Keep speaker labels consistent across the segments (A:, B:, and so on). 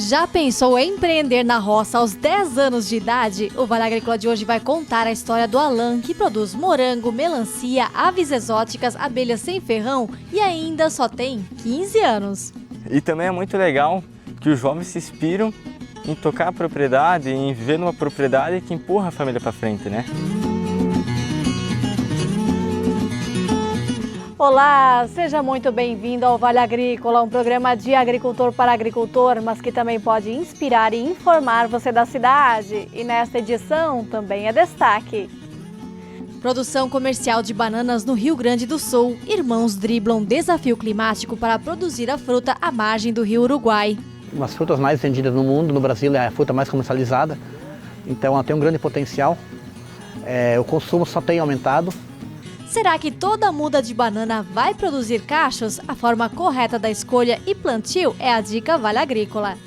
A: Já pensou em empreender na roça aos 10 anos de idade? O Vale Agrícola de hoje vai contar a história do Alan, que produz morango, melancia, aves exóticas, abelhas sem ferrão e ainda só tem 15 anos.
B: E também é muito legal que os jovens se inspiram em tocar a propriedade, em viver numa propriedade que empurra a família para frente, né?
A: Olá, seja muito bem-vindo ao Vale Agrícola, um programa de agricultor para agricultor, mas que também pode inspirar e informar você da cidade. E nesta edição também é destaque. Produção comercial de bananas no Rio Grande do Sul. Irmãos driblam desafio climático para produzir a fruta à margem do Rio Uruguai.
C: Uma das frutas mais vendidas no mundo, no Brasil é a fruta mais comercializada, então ela tem um grande potencial. O consumo só tem aumentado.
A: Será que toda muda de banana vai produzir cachos? A forma correta da escolha e plantio é a dica Vale Agrícola.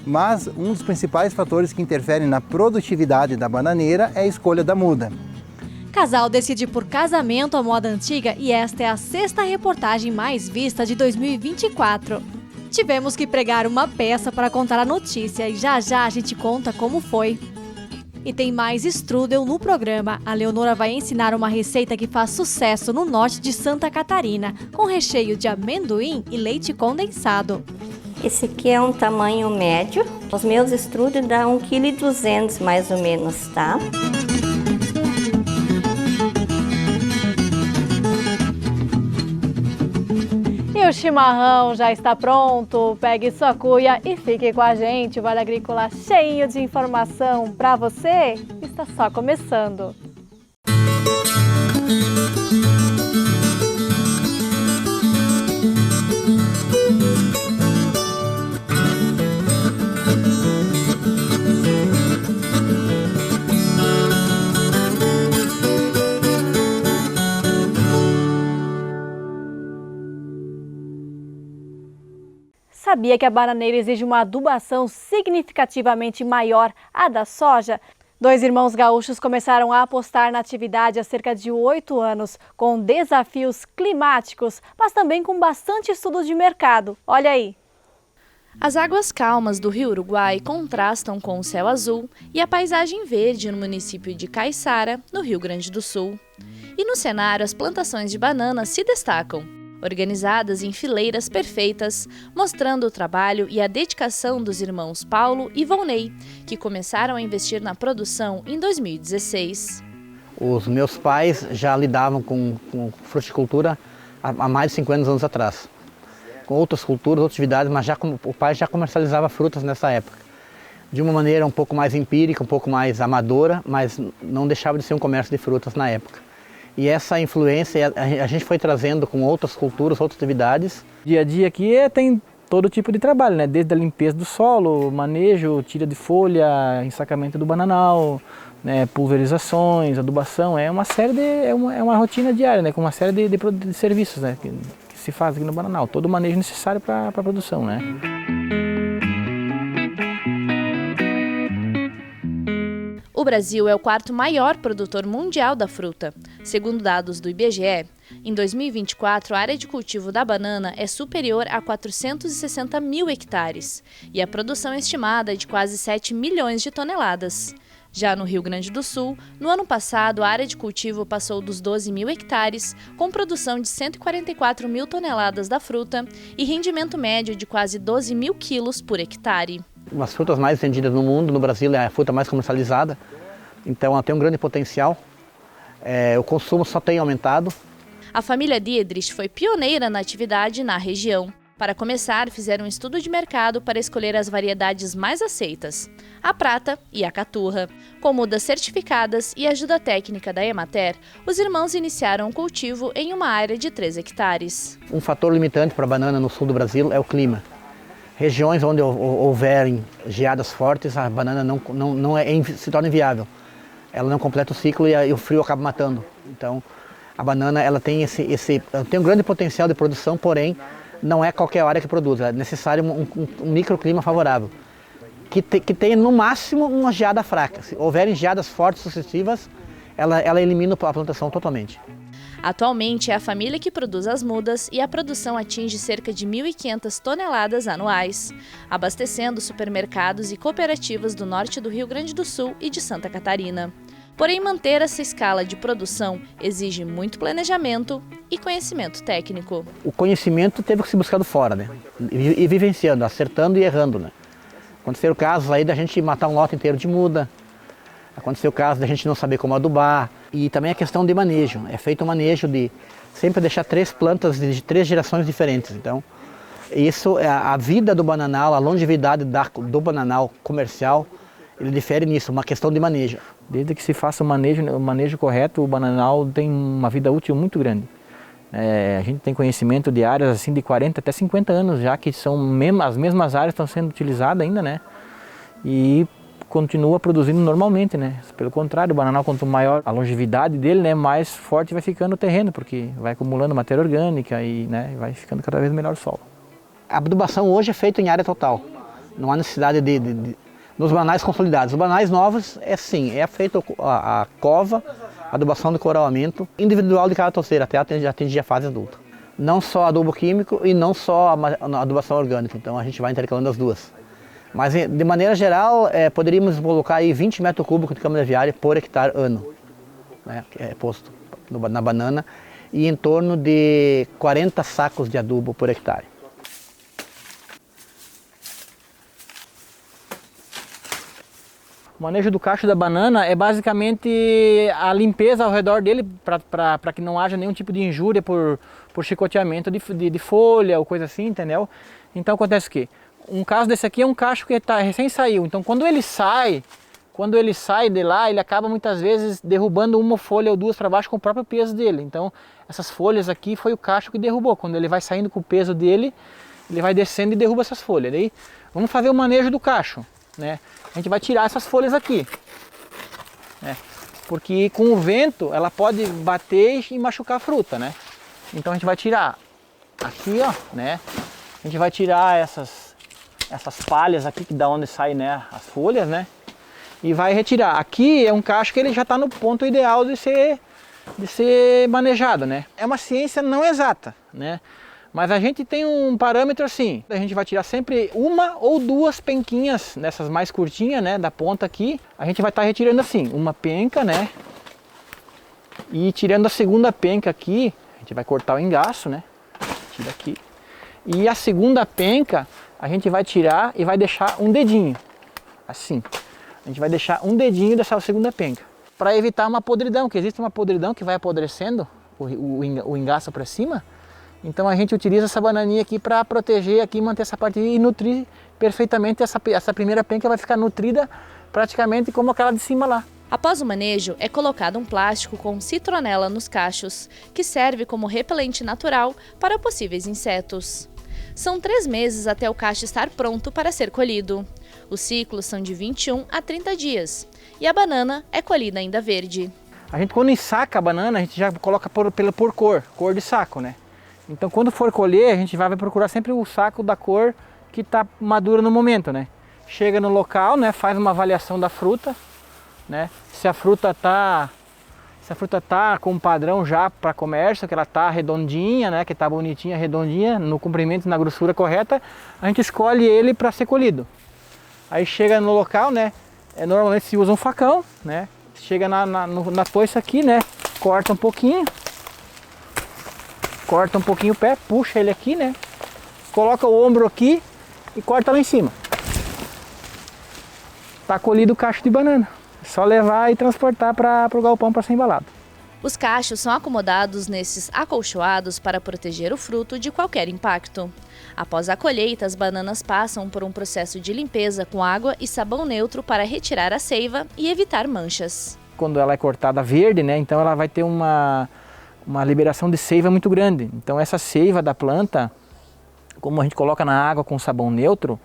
D: Mas um dos principais fatores que interferem na produtividade da bananeira é a escolha da muda.
A: Casal decide por casamento a moda antiga e esta é a 6ª reportagem mais vista de 2024. Tivemos que pregar uma peça para contar a notícia e já a gente conta como foi. E tem mais strudel no programa. A Leonora vai ensinar uma receita que faz sucesso no norte de Santa Catarina, com recheio de amendoim e leite condensado.
E: Esse aqui é um tamanho médio. Os meus strudel dão 1,2 kg mais ou menos, tá?
A: E o chimarrão já está pronto. Pegue sua cuia e fique com a gente. O Vale Agrícola cheio de informação para você está só começando. Sabia que a bananeira exige uma adubação significativamente maior à da soja? 2 irmãos gaúchos começaram a apostar na atividade há cerca de 8 anos, com desafios climáticos, mas também com bastante estudo de mercado. Olha aí!
F: As águas calmas do Rio Uruguai contrastam com o céu azul e a paisagem verde no município de Caiçara, no Rio Grande do Sul. E no cenário, as plantações de bananas se destacam, organizadas em fileiras perfeitas, mostrando o trabalho e a dedicação dos irmãos Paulo e Volney, que começaram a investir na produção em 2016.
C: Os meus pais já lidavam com fruticultura há mais de 50 anos atrás, com outras culturas, outras atividades, mas o pai já comercializava frutas nessa época, de uma maneira um pouco mais empírica, um pouco mais amadora, mas não deixava de ser um comércio de frutas na época. E essa influência a gente foi trazendo com outras culturas, outras atividades.
G: Dia a dia aqui tem todo tipo de trabalho, né? Desde a limpeza do solo, manejo, tira de folha, ensacamento do bananal, né? Pulverizações, adubação. É uma série é uma rotina diária, né? Com uma série de serviços, né? Que se faz aqui no bananal. Todo o manejo necessário para a produção, né?
F: O Brasil é o 4º maior produtor mundial da fruta. Segundo dados do IBGE, em 2024 a área de cultivo da banana é superior a 460 mil hectares e a produção estimada é de quase 7 milhões de toneladas. Já no Rio Grande do Sul, no ano passado a área de cultivo passou dos 12 mil hectares, com produção de 144 mil toneladas da fruta e rendimento médio de quase 12 mil quilos por hectare.
C: Uma das frutas mais vendidas no mundo, no Brasil é a fruta mais comercializada, então ela tem um grande potencial. O consumo só tem aumentado.
F: A família Diedrich foi pioneira na atividade na região. Para começar, fizeram um estudo de mercado para escolher as variedades mais aceitas, a prata e a caturra. Com mudas certificadas e ajuda técnica da Emater, os irmãos iniciaram o cultivo em uma área de 3 hectares.
C: Um fator limitante para a banana no sul do Brasil é o clima. Regiões onde houverem geadas fortes, a banana se torna inviável. Ela não completa o ciclo e o frio acaba matando. Então, a banana ela tem um grande potencial de produção, porém, não é qualquer área que produz. É necessário um microclima favorável, que tenha no máximo uma geada fraca. Se houverem geadas fortes sucessivas, ela elimina a plantação totalmente.
F: Atualmente é a família que produz as mudas e a produção atinge cerca de 1.500 toneladas anuais, abastecendo supermercados e cooperativas do norte do Rio Grande do Sul e de Santa Catarina. Porém, manter essa escala de produção exige muito planejamento e conhecimento técnico.
C: O conhecimento teve que ser buscado fora, né? E vivenciando, acertando e errando, né? Aconteceu o caso aí da gente matar um lote inteiro de muda, aconteceu o caso da gente não saber como adubar, e também a questão de manejo. É feito um manejo de sempre deixar 3 plantas de 3 gerações diferentes. Então, isso é a vida do bananal, a longevidade do bananal comercial, ele difere nisso, uma questão de manejo.
G: Desde que se faça o manejo correto, o bananal tem uma vida útil muito grande. A gente tem conhecimento de áreas assim de 40 até 50 anos já, que são as mesmas áreas estão sendo utilizadas ainda, né? E continua produzindo normalmente, né? Pelo contrário, o bananal, quanto maior a longevidade dele, né, mais forte vai ficando o terreno, porque vai acumulando matéria orgânica e, né, vai ficando cada vez melhor o solo.
C: A adubação hoje é feita em área total, não há necessidade nos bananais consolidados. Os bananais novos é sim, é feita a cova, a adubação de coroamento individual de cada toceira até atingir a fase adulta. Não só adubo químico e não só a adubação orgânica, então a gente vai intercalando as duas. Mas de maneira geral, poderíamos colocar aí 20 metros cúbicos de câmara aviária por hectare ano, né, que é posto na banana, e em torno de 40 sacos de adubo por hectare.
G: O manejo do cacho da banana é basicamente a limpeza ao redor dele para que não haja nenhum tipo de injúria por chicoteamento de folha ou coisa assim, entendeu? Então acontece o quê? Um caso desse aqui é um cacho que recém saiu, então quando ele sai de lá, ele acaba muitas vezes derrubando uma folha ou duas para baixo com o próprio peso dele. Então essas folhas aqui foi o cacho que derrubou. Quando ele vai saindo com o peso dele, ele vai descendo e derruba essas folhas. Daí vamos fazer o manejo do cacho, né? A gente vai tirar essas folhas aqui, né? Porque com o vento ela pode bater e machucar a fruta, né? Então a gente vai tirar aqui, ó, né? A gente vai tirar essas palhas aqui que da onde saem, né, as folhas, né? E vai retirar. Aqui é um cacho que ele já está no ponto ideal de ser manejado, né? É uma ciência não exata, né? Mas a gente tem um parâmetro assim, a gente vai tirar sempre uma ou duas penquinhas, nessas mais curtinhas, né, da ponta aqui. A gente vai estar retirando assim, uma penca, né? E tirando a segunda penca aqui, a gente vai cortar o engaço, né? Tira aqui. E a segunda penca, a gente vai tirar e vai deixar um dedinho, assim. A gente vai deixar um dedinho dessa segunda penca, para evitar uma podridão, que existe uma podridão que vai apodrecendo o engaço para cima. Então a gente utiliza essa bananinha aqui para proteger aqui, manter essa parte e nutrir perfeitamente. Essa primeira penca vai ficar nutrida praticamente como aquela de cima lá.
F: Após o manejo, é colocado um plástico com citronela nos cachos, que serve como repelente natural para possíveis insetos. São 3 meses até o cacho estar pronto para ser colhido. Os ciclos são de 21 a 30 dias e a banana é colhida ainda verde.
G: A gente, quando ensaca a banana, a gente já coloca por cor de saco, né? Então quando for colher, a gente vai procurar sempre o saco da cor que está madura no momento, né? Chega no local, né? Faz uma avaliação da fruta, né? Se a fruta tá com um padrão já para comércio, que ela tá redondinha, né? Que tá bonitinha, redondinha, no comprimento e na grossura correta, a gente escolhe ele para ser colhido. Aí chega no local, né? Normalmente se usa um facão, né? Chega na toiça aqui, né? Corta um pouquinho o pé, puxa ele aqui, né? Coloca o ombro aqui e corta lá em cima. Tá colhido o cacho de banana. É só levar e transportar para o galpão para ser embalado.
F: Os cachos são acomodados nesses acolchoados para proteger o fruto de qualquer impacto. Após a colheita, as bananas passam por um processo de limpeza com água e sabão neutro para retirar a seiva e evitar manchas.
G: Quando ela é cortada verde, né? Então ela vai ter uma liberação de seiva muito grande. Então essa seiva da planta, como a gente coloca na água com sabão neutro,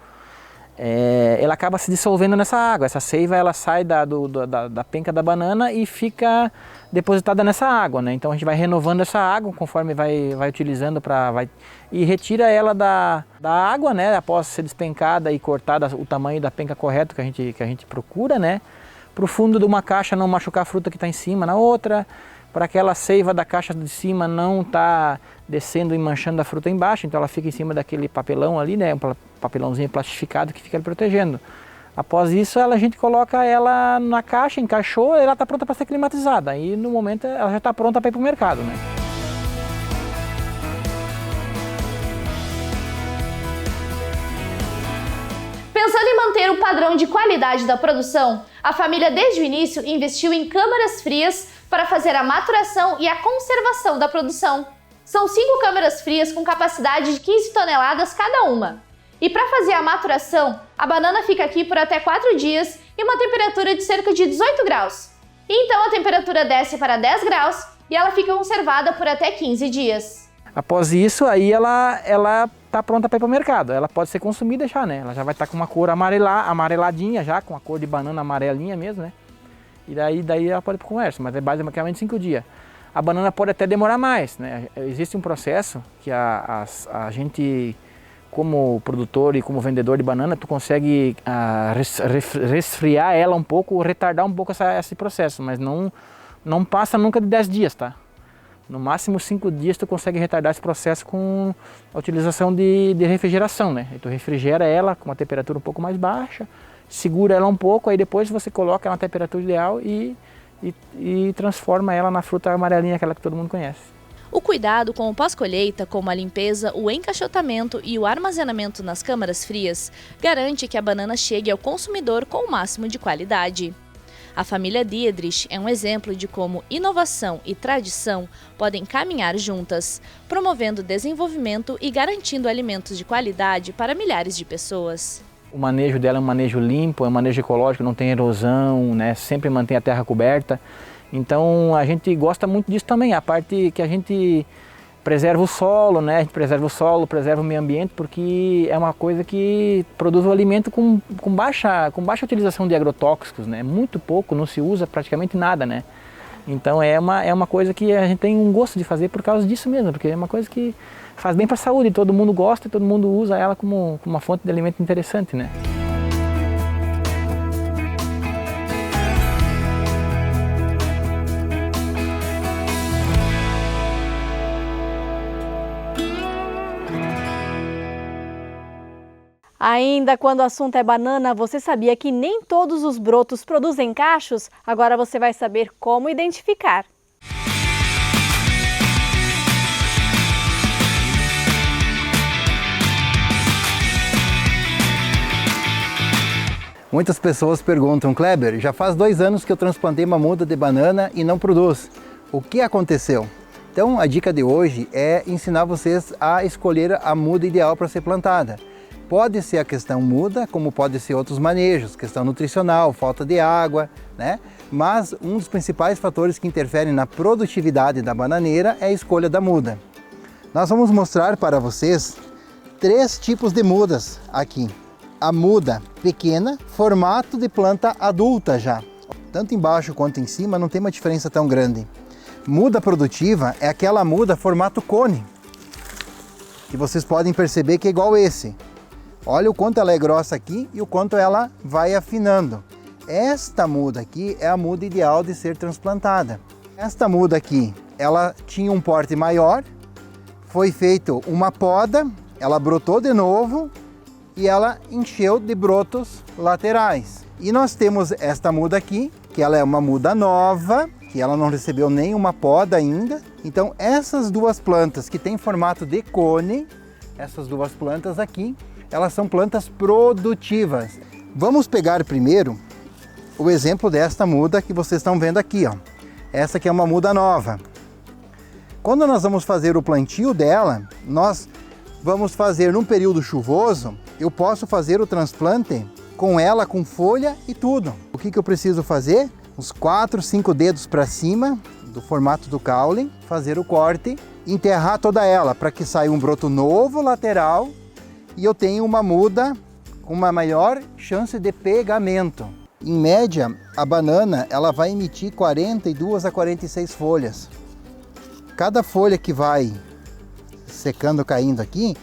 G: ela acaba se dissolvendo nessa água. Essa seiva ela sai da penca da banana e fica depositada nessa água, né? Então a gente vai renovando essa água conforme vai utilizando e retira ela da água, né? Após ser despencada e cortada o tamanho da penca correto que a gente procura, né? Para o fundo de uma caixa não machucar a fruta que está em cima na outra, para aquela seiva da caixa de cima não estar descendo e manchando a fruta embaixo, então ela fica em cima daquele papelão ali, né, um papelãozinho plastificado que fica ali protegendo. Após isso, a gente coloca ela na caixa, encaixou, ela está pronta para ser climatizada. Aí no momento ela já está pronta para ir para o mercado, né?
F: Pensando em manter o padrão de qualidade da produção, a família desde o início investiu em câmaras frias para fazer a maturação e a conservação da produção. São 5 câmaras frias com capacidade de 15 toneladas cada uma. E para fazer a maturação, a banana fica aqui por até 4 dias em uma temperatura de cerca de 18 graus. E então a temperatura desce para 10 graus e ela fica conservada por até 15 dias.
G: Após isso, aí ela está pronta para ir para o mercado. Ela pode ser consumida já, né? Ela já vai estar com uma cor amareladinha já, com a cor de banana amarelinha mesmo, né? E daí ela pode ir para o comércio, mas é basicamente 5 dias. A banana pode até demorar mais, né? Existe um processo que a gente, como produtor e como vendedor de banana, tu consegue resfriar ela um pouco, retardar um pouco esse processo, mas não passa nunca de 10 dias, tá? No máximo 5 dias tu consegue retardar esse processo com a utilização de refrigeração, né? E tu refrigera ela com uma temperatura um pouco mais baixa, segura ela um pouco, aí depois você coloca ela na temperatura ideal e transforma ela na fruta amarelinha, aquela que todo mundo conhece.
F: O cuidado com o pós-colheita, como a limpeza, o encaixotamento e o armazenamento nas câmaras frias, garante que a banana chegue ao consumidor com o máximo de qualidade. A família Diedrich é um exemplo de como inovação e tradição podem caminhar juntas, promovendo desenvolvimento e garantindo alimentos de qualidade para milhares de pessoas.
G: O manejo dela é um manejo limpo, é um manejo ecológico, não tem erosão, né? Sempre mantém a terra coberta. Então a gente gosta muito disso também, a parte que a gente preserva o solo, né? A gente preserva o solo, preserva o meio ambiente, porque é uma coisa que produz o alimento com baixa utilização de agrotóxicos, né? Muito pouco, não se usa praticamente nada, né? Então é uma coisa que a gente tem um gosto de fazer por causa disso mesmo, porque é uma coisa que faz bem para a saúde, todo mundo gosta e todo mundo usa ela como uma fonte de alimento interessante, né?
A: Ainda quando o assunto é banana, você sabia que nem todos os brotos produzem cachos? Agora você vai saber como identificar.
D: Muitas pessoas perguntam, Kleber, já faz 2 anos que eu transplantei uma muda de banana e não produz. O que aconteceu? Então a dica de hoje é ensinar vocês a escolher a muda ideal para ser plantada. Pode ser a questão muda, como pode ser outros manejos, questão nutricional, falta de água, né? Mas um dos principais fatores que interferem na produtividade da bananeira é a escolha da muda. Nós vamos mostrar para vocês 3 tipos de mudas aqui. A muda pequena, formato de planta adulta já. Tanto embaixo quanto em cima não tem uma diferença tão grande. Muda produtiva é aquela muda formato cone, que vocês podem perceber que é igual esse. Olha o quanto ela é grossa aqui e o quanto ela vai afinando. Esta muda aqui é a muda ideal de ser transplantada. Esta muda aqui, ela tinha um porte maior, foi feita uma poda, ela brotou de novo e ela encheu de brotos laterais. E nós temos esta muda aqui, que ela é uma muda nova, que ela não recebeu nenhuma poda ainda. Então essas 2 plantas que têm formato de cone, essas 2 plantas aqui, elas são plantas produtivas. Vamos pegar primeiro o exemplo desta muda que vocês estão vendo aqui, ó. Essa aqui é uma muda nova. Quando nós vamos fazer o plantio dela, nós vamos fazer num período chuvoso, eu posso fazer o transplante com ela, com folha e tudo. O que eu preciso fazer? Uns 4, 5 dedos para cima do formato do caule, fazer o corte, enterrar toda ela para que saia um broto novo lateral e eu tenho uma muda com uma maior chance de pegamento. Em média, a banana ela vai emitir 42 a 46 folhas. Cada folha que vai secando, caindo aqui,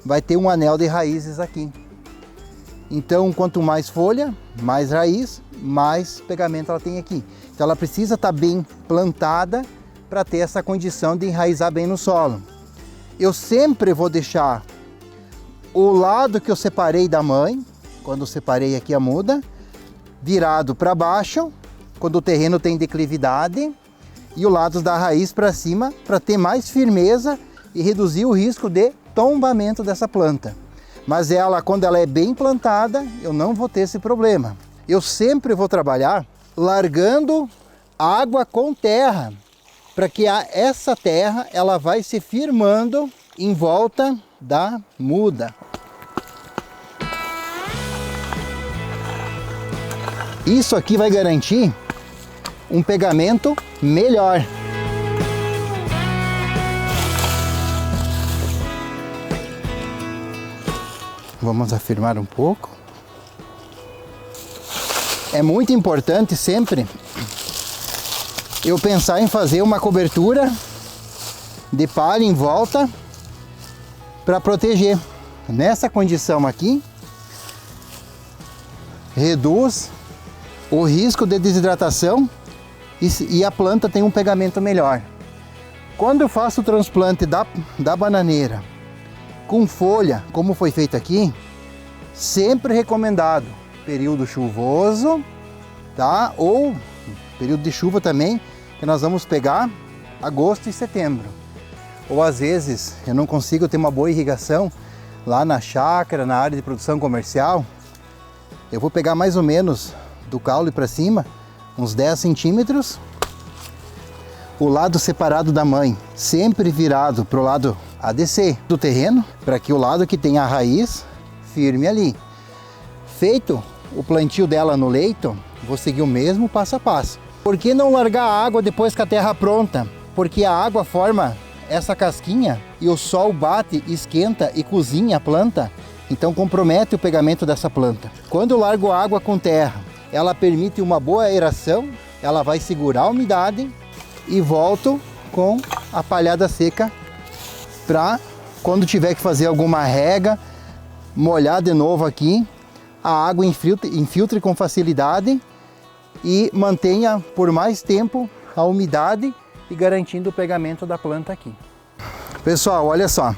D: vai ter um anel de raízes aqui. Então, quanto mais folha, mais raiz, mais pegamento ela tem aqui. Então ela precisa estar bem plantada para ter essa condição de enraizar bem no solo. Eu sempre vou deixar o lado que eu separei da mãe, quando eu separei aqui a muda, virado para baixo, quando o terreno tem declividade, e o lado da raiz para cima, para ter mais firmeza e reduzir o risco de tombamento dessa planta. Mas ela, quando ela é bem plantada, eu não vou ter esse problema. Eu sempre vou trabalhar largando água com terra, para que essa terra ela vai se firmando em volta da muda. Isso aqui vai garantir um pegamento melhor. Vamos afirmar um pouco. É muito importante sempre eu pensar em fazer uma cobertura de palha em volta para proteger. Nessa condição aqui, reduz o risco de desidratação e a planta tem um pegamento melhor. Quando eu faço o transplante da bananeira com folha, como foi feito aqui, sempre recomendado período chuvoso, tá? Ou período de chuva também, que nós vamos pegar agosto e setembro. Ou às vezes eu não consigo ter uma boa irrigação lá na chácara, na área de produção comercial, eu vou pegar mais ou menos do caule para cima, uns 10 centímetros, o lado separado da mãe, sempre virado para o lado ADC do terreno, para que o lado que tem a raiz firme ali. Feito o plantio dela no leito, vou seguir o mesmo passo a passo. Por que não largar a água depois que a terra pronta? Porque a água forma essa casquinha e o sol bate, esquenta e cozinha a planta, então compromete o pegamento dessa planta. Quando eu largo a água com terra, ela permite uma boa aeração, ela vai segurar a umidade e volto com a palhada seca para quando tiver que fazer alguma rega, molhar de novo aqui, a água infiltre com facilidade e mantenha por mais tempo a umidade e garantindo o pegamento da planta aqui. Pessoal, olha só,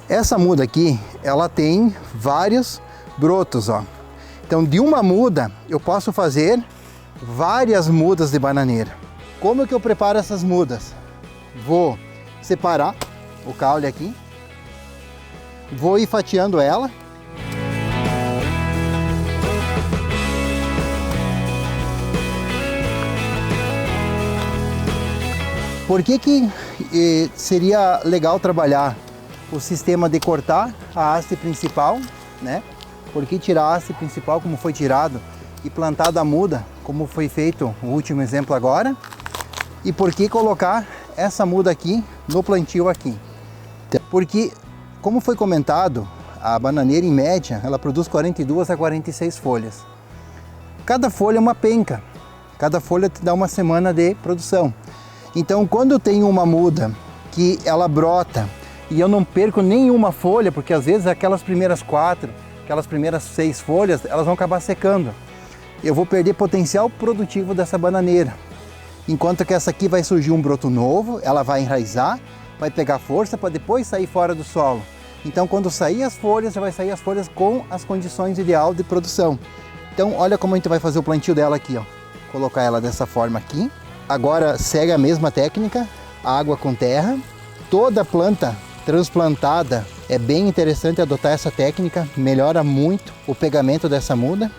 D: essa muda aqui, ela tem vários brotos, ó. Então, de uma muda, eu posso fazer várias mudas de bananeira. Como que eu preparo essas mudas? Vou separar o caule aqui, vou ir fatiando ela. Por que seria legal trabalhar o sistema de cortar a haste principal, né? Por que tirar a haste principal como foi tirado e plantar a muda, como foi feito o último exemplo agora? E por que colocar essa muda aqui no plantio aqui? Porque, como foi comentado, a bananeira em média, ela produz 42 a 46 folhas. Cada folha é uma penca, cada folha te dá uma semana de produção. Então, quando eu tenho uma muda que ela brota e eu não perco nenhuma folha, porque às vezes aquelas primeiras 4, aquelas primeiras 6 folhas, elas vão acabar secando. Eu vou perder potencial produtivo dessa bananeira. Enquanto que essa aqui vai surgir um broto novo, ela vai enraizar, vai pegar força para depois sair fora do solo. Então, quando sair as folhas, já vai sair as folhas com as condições ideais de produção. Então, olha como a gente vai fazer o plantio dela aqui, ó. Colocar ela dessa forma aqui. Agora segue a mesma técnica, água com terra. Toda planta transplantada é bem interessante adotar essa técnica, melhora muito o pegamento dessa muda.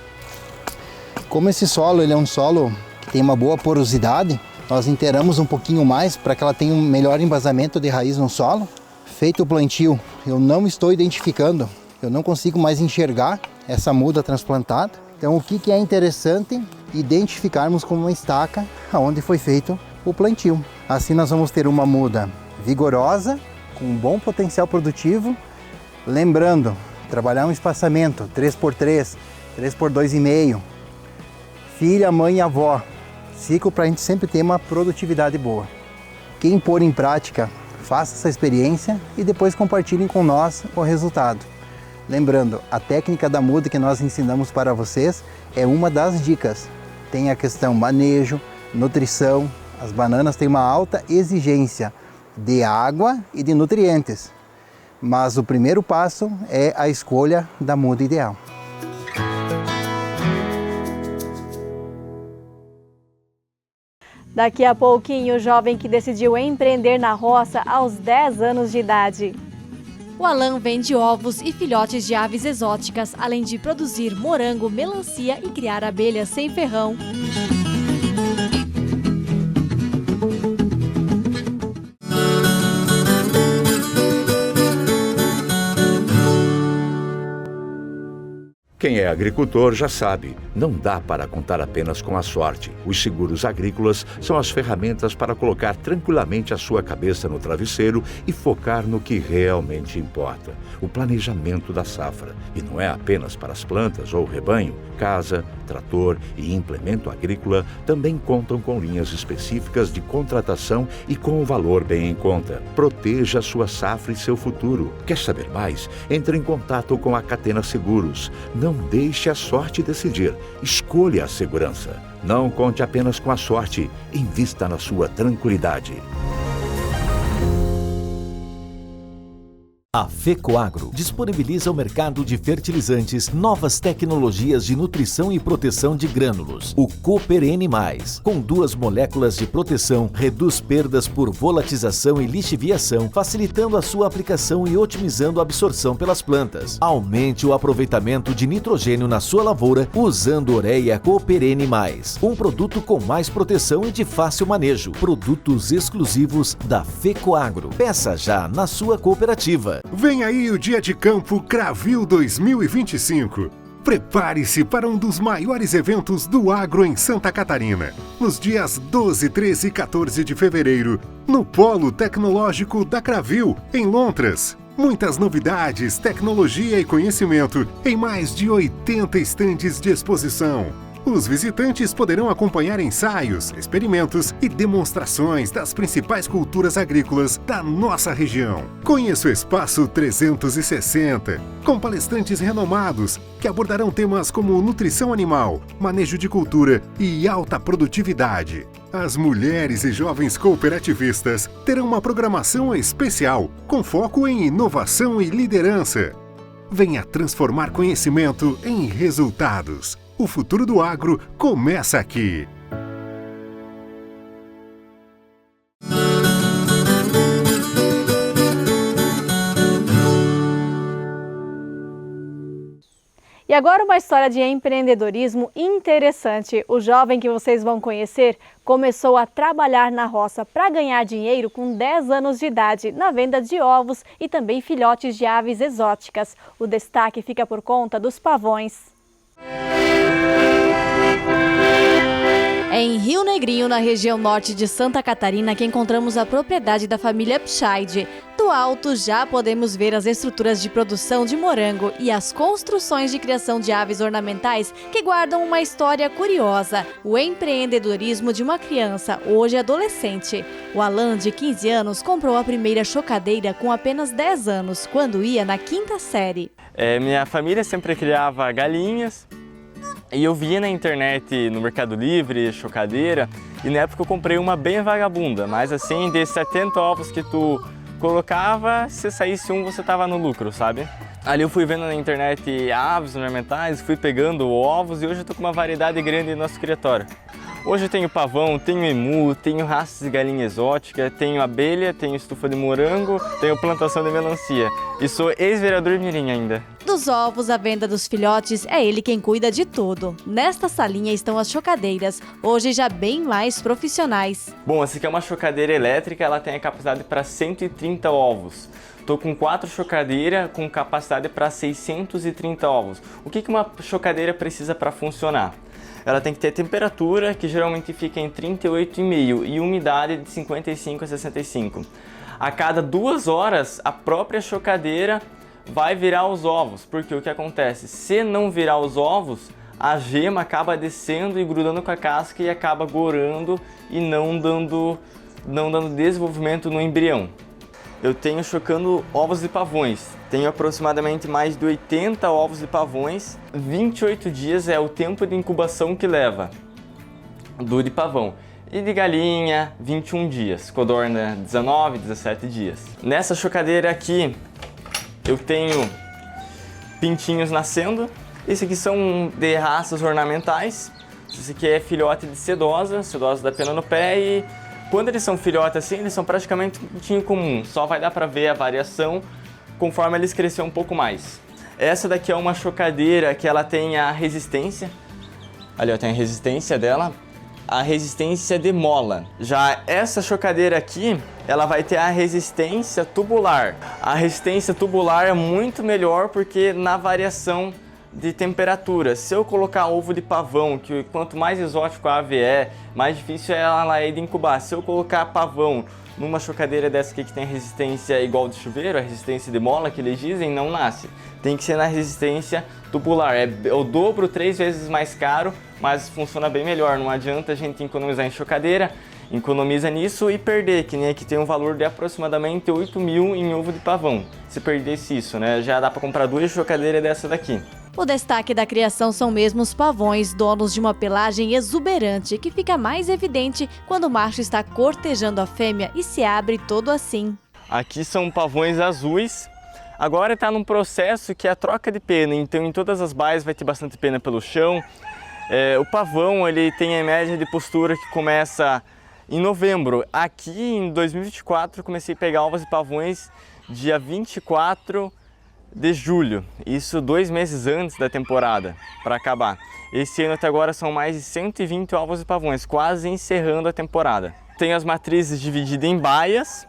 D: Como esse solo ele é um solo que tem uma boa porosidade, nós inteiramos um pouquinho mais para que ela tenha um melhor embasamento de raiz no solo. Feito o plantio, eu não estou identificando, eu não consigo mais enxergar essa muda transplantada. Então, o que é interessante identificarmos como uma estaca onde foi feito o plantio. Assim nós vamos ter uma muda vigorosa, com um bom potencial produtivo. Lembrando, trabalhar um espaçamento 3x3, 3x2,5, filha, mãe e avó, ciclo para a gente sempre ter uma produtividade boa. Quem pôr em prática, faça essa experiência e depois compartilhem com nós o resultado. Lembrando, a técnica da muda que nós ensinamos para vocês é uma das dicas. Tem a questão manejo, nutrição, As bananas têm uma alta exigência de água e de nutrientes, mas o primeiro passo é a escolha da muda ideal.
A: Daqui a pouquinho, o jovem que decidiu empreender na roça aos 10 anos de idade. O Alan vende ovos e filhotes de aves exóticas, além de produzir morango, melancia e criar abelhas sem ferrão.
H: Quem é agricultor já sabe, não dá para contar apenas com a sorte. Os seguros agrícolas são as ferramentas para colocar tranquilamente a sua cabeça no travesseiro e focar no que realmente importa, o planejamento da safra. E não é apenas para as plantas ou rebanho. Casa, trator e implemento agrícola também contam com linhas específicas de contratação e com um valor bem em conta. Proteja a sua safra e seu futuro. Quer saber mais? Entre em contato com a Catena Seguros. Não deixe a sorte decidir. Escolha a segurança. Não conte apenas com a sorte. Invista na sua tranquilidade.
I: A FECOAGRO disponibiliza ao mercado de fertilizantes novas tecnologias de nutrição e proteção de grânulos. O Cooper N+, com 2 moléculas de proteção, reduz perdas por volatização e lixiviação, facilitando a sua aplicação e otimizando a absorção pelas plantas. Aumente o aproveitamento de nitrogênio na sua lavoura usando Ureia Cooper N+, um produto com mais proteção e de fácil manejo. Produtos exclusivos da FECOAGRO. Peça já na sua cooperativa.
J: Vem aí o Dia de Campo Cravil 2025. Prepare-se para um dos maiores eventos do agro em Santa Catarina. Nos dias 12, 13 e 14 de fevereiro, no Polo Tecnológico da Cravil, em Lontras. Muitas novidades, tecnologia e conhecimento em mais de 80 estandes de exposição. Os visitantes poderão acompanhar ensaios, experimentos e demonstrações das principais culturas agrícolas da nossa região. Conheça o Espaço 360, com palestrantes renomados que abordarão temas como nutrição animal, manejo de cultura e alta produtividade. As mulheres e jovens cooperativistas terão uma programação especial com foco em inovação e liderança. Venha transformar conhecimento em resultados. O futuro do agro começa aqui.
A: E agora uma história de empreendedorismo interessante. O jovem que vocês vão conhecer começou a trabalhar na roça para ganhar dinheiro com 10 anos de idade, na venda de ovos e também filhotes de aves exóticas. O destaque fica por conta dos pavões. É em Rio Negrinho, na região norte de Santa Catarina, que encontramos a propriedade da família Pscheid. Do alto já podemos ver as estruturas de produção de morango e as construções de criação de aves ornamentais que guardam uma história curiosa. O empreendedorismo de uma criança, hoje adolescente. O Alan, de 15 anos, comprou a primeira chocadeira com apenas 10 anos, quando ia na 5ª série.
B: Minha família sempre criava galinhas. E eu via na internet, no Mercado Livre, chocadeira, e na época eu comprei uma bem vagabunda, mas assim, de 70 ovos que tu colocava, se saísse um, você tava no lucro, sabe? Ali eu fui vendo na internet aves ornamentais, fui pegando ovos e hoje eu tô com uma variedade grande no nosso criatório. Hoje eu tenho pavão, tenho emu, tenho raças de galinha exótica, tenho abelha, tenho estufa de morango, tenho plantação de melancia. E sou ex-vereador mirim ainda.
A: Dos ovos à venda dos filhotes, é ele quem cuida de tudo. Nesta salinha estão as chocadeiras, hoje já bem mais profissionais.
B: Bom, essa aqui é uma chocadeira elétrica, ela tem a capacidade para 130 ovos. Estou com 4 chocadeiras com capacidade para 630 ovos. O que uma chocadeira precisa para funcionar? Ela tem que ter temperatura, que geralmente fica em 38,5 e umidade de 55 a 65. A cada 2 horas, a própria chocadeira vai virar os ovos, porque o que acontece? Se não virar os ovos, a gema acaba descendo e grudando com a casca e acaba gorando e não dando desenvolvimento no embrião. Eu tenho chocando ovos de pavões, tenho aproximadamente mais de 80 ovos de pavões, 28 dias é o tempo de incubação que leva do de pavão. E de galinha, 21 dias. Codorna, 19, 17 dias. Nessa chocadeira aqui, eu tenho pintinhos nascendo. Esse aqui são de raças ornamentais. Esse aqui é filhote de sedosa da pena no pé, e quando eles são filhotes assim, eles são praticamente um pintinho comum. Só vai dar pra ver a variação conforme eles crescerem um pouco mais. Essa daqui é uma chocadeira que ela tem a resistência. Ali, ó, tem a resistência dela. A resistência de mola. Já essa chocadeira aqui, ela vai ter a resistência tubular. A resistência tubular é muito melhor porque na variação de temperatura. Se eu colocar ovo de pavão, que quanto mais exótico a ave é, mais difícil ela é de incubar. Se eu colocar pavão numa chocadeira dessa aqui que tem resistência igual de chuveiro, a resistência de mola que eles dizem, não nasce. Tem que ser na resistência tubular. É o dobro, 3 vezes mais caro, mas funciona bem melhor. Não adianta a gente economizar em chocadeira, economiza nisso e perder, que nem aqui tem um valor de aproximadamente 8 mil em ovo de pavão. Se perdesse isso, né? Já dá para comprar 2 chocadeiras dessa daqui.
A: O destaque da criação são mesmo os pavões, donos de uma pelagem exuberante, que fica mais evidente quando o macho está cortejando a fêmea e se abre todo assim.
B: Aqui são pavões azuis. Agora está num processo que é a troca de pena, então em todas as baias vai ter bastante pena pelo chão. O pavão ele tem a média de postura que começa em novembro. Aqui em 2024 comecei a pegar ovos de pavões dia 24 de julho, isso 2 meses antes da temporada, para acabar. Esse ano até agora são mais de 120 ovos de pavões, quase encerrando a temporada. Tem as matrizes divididas em baias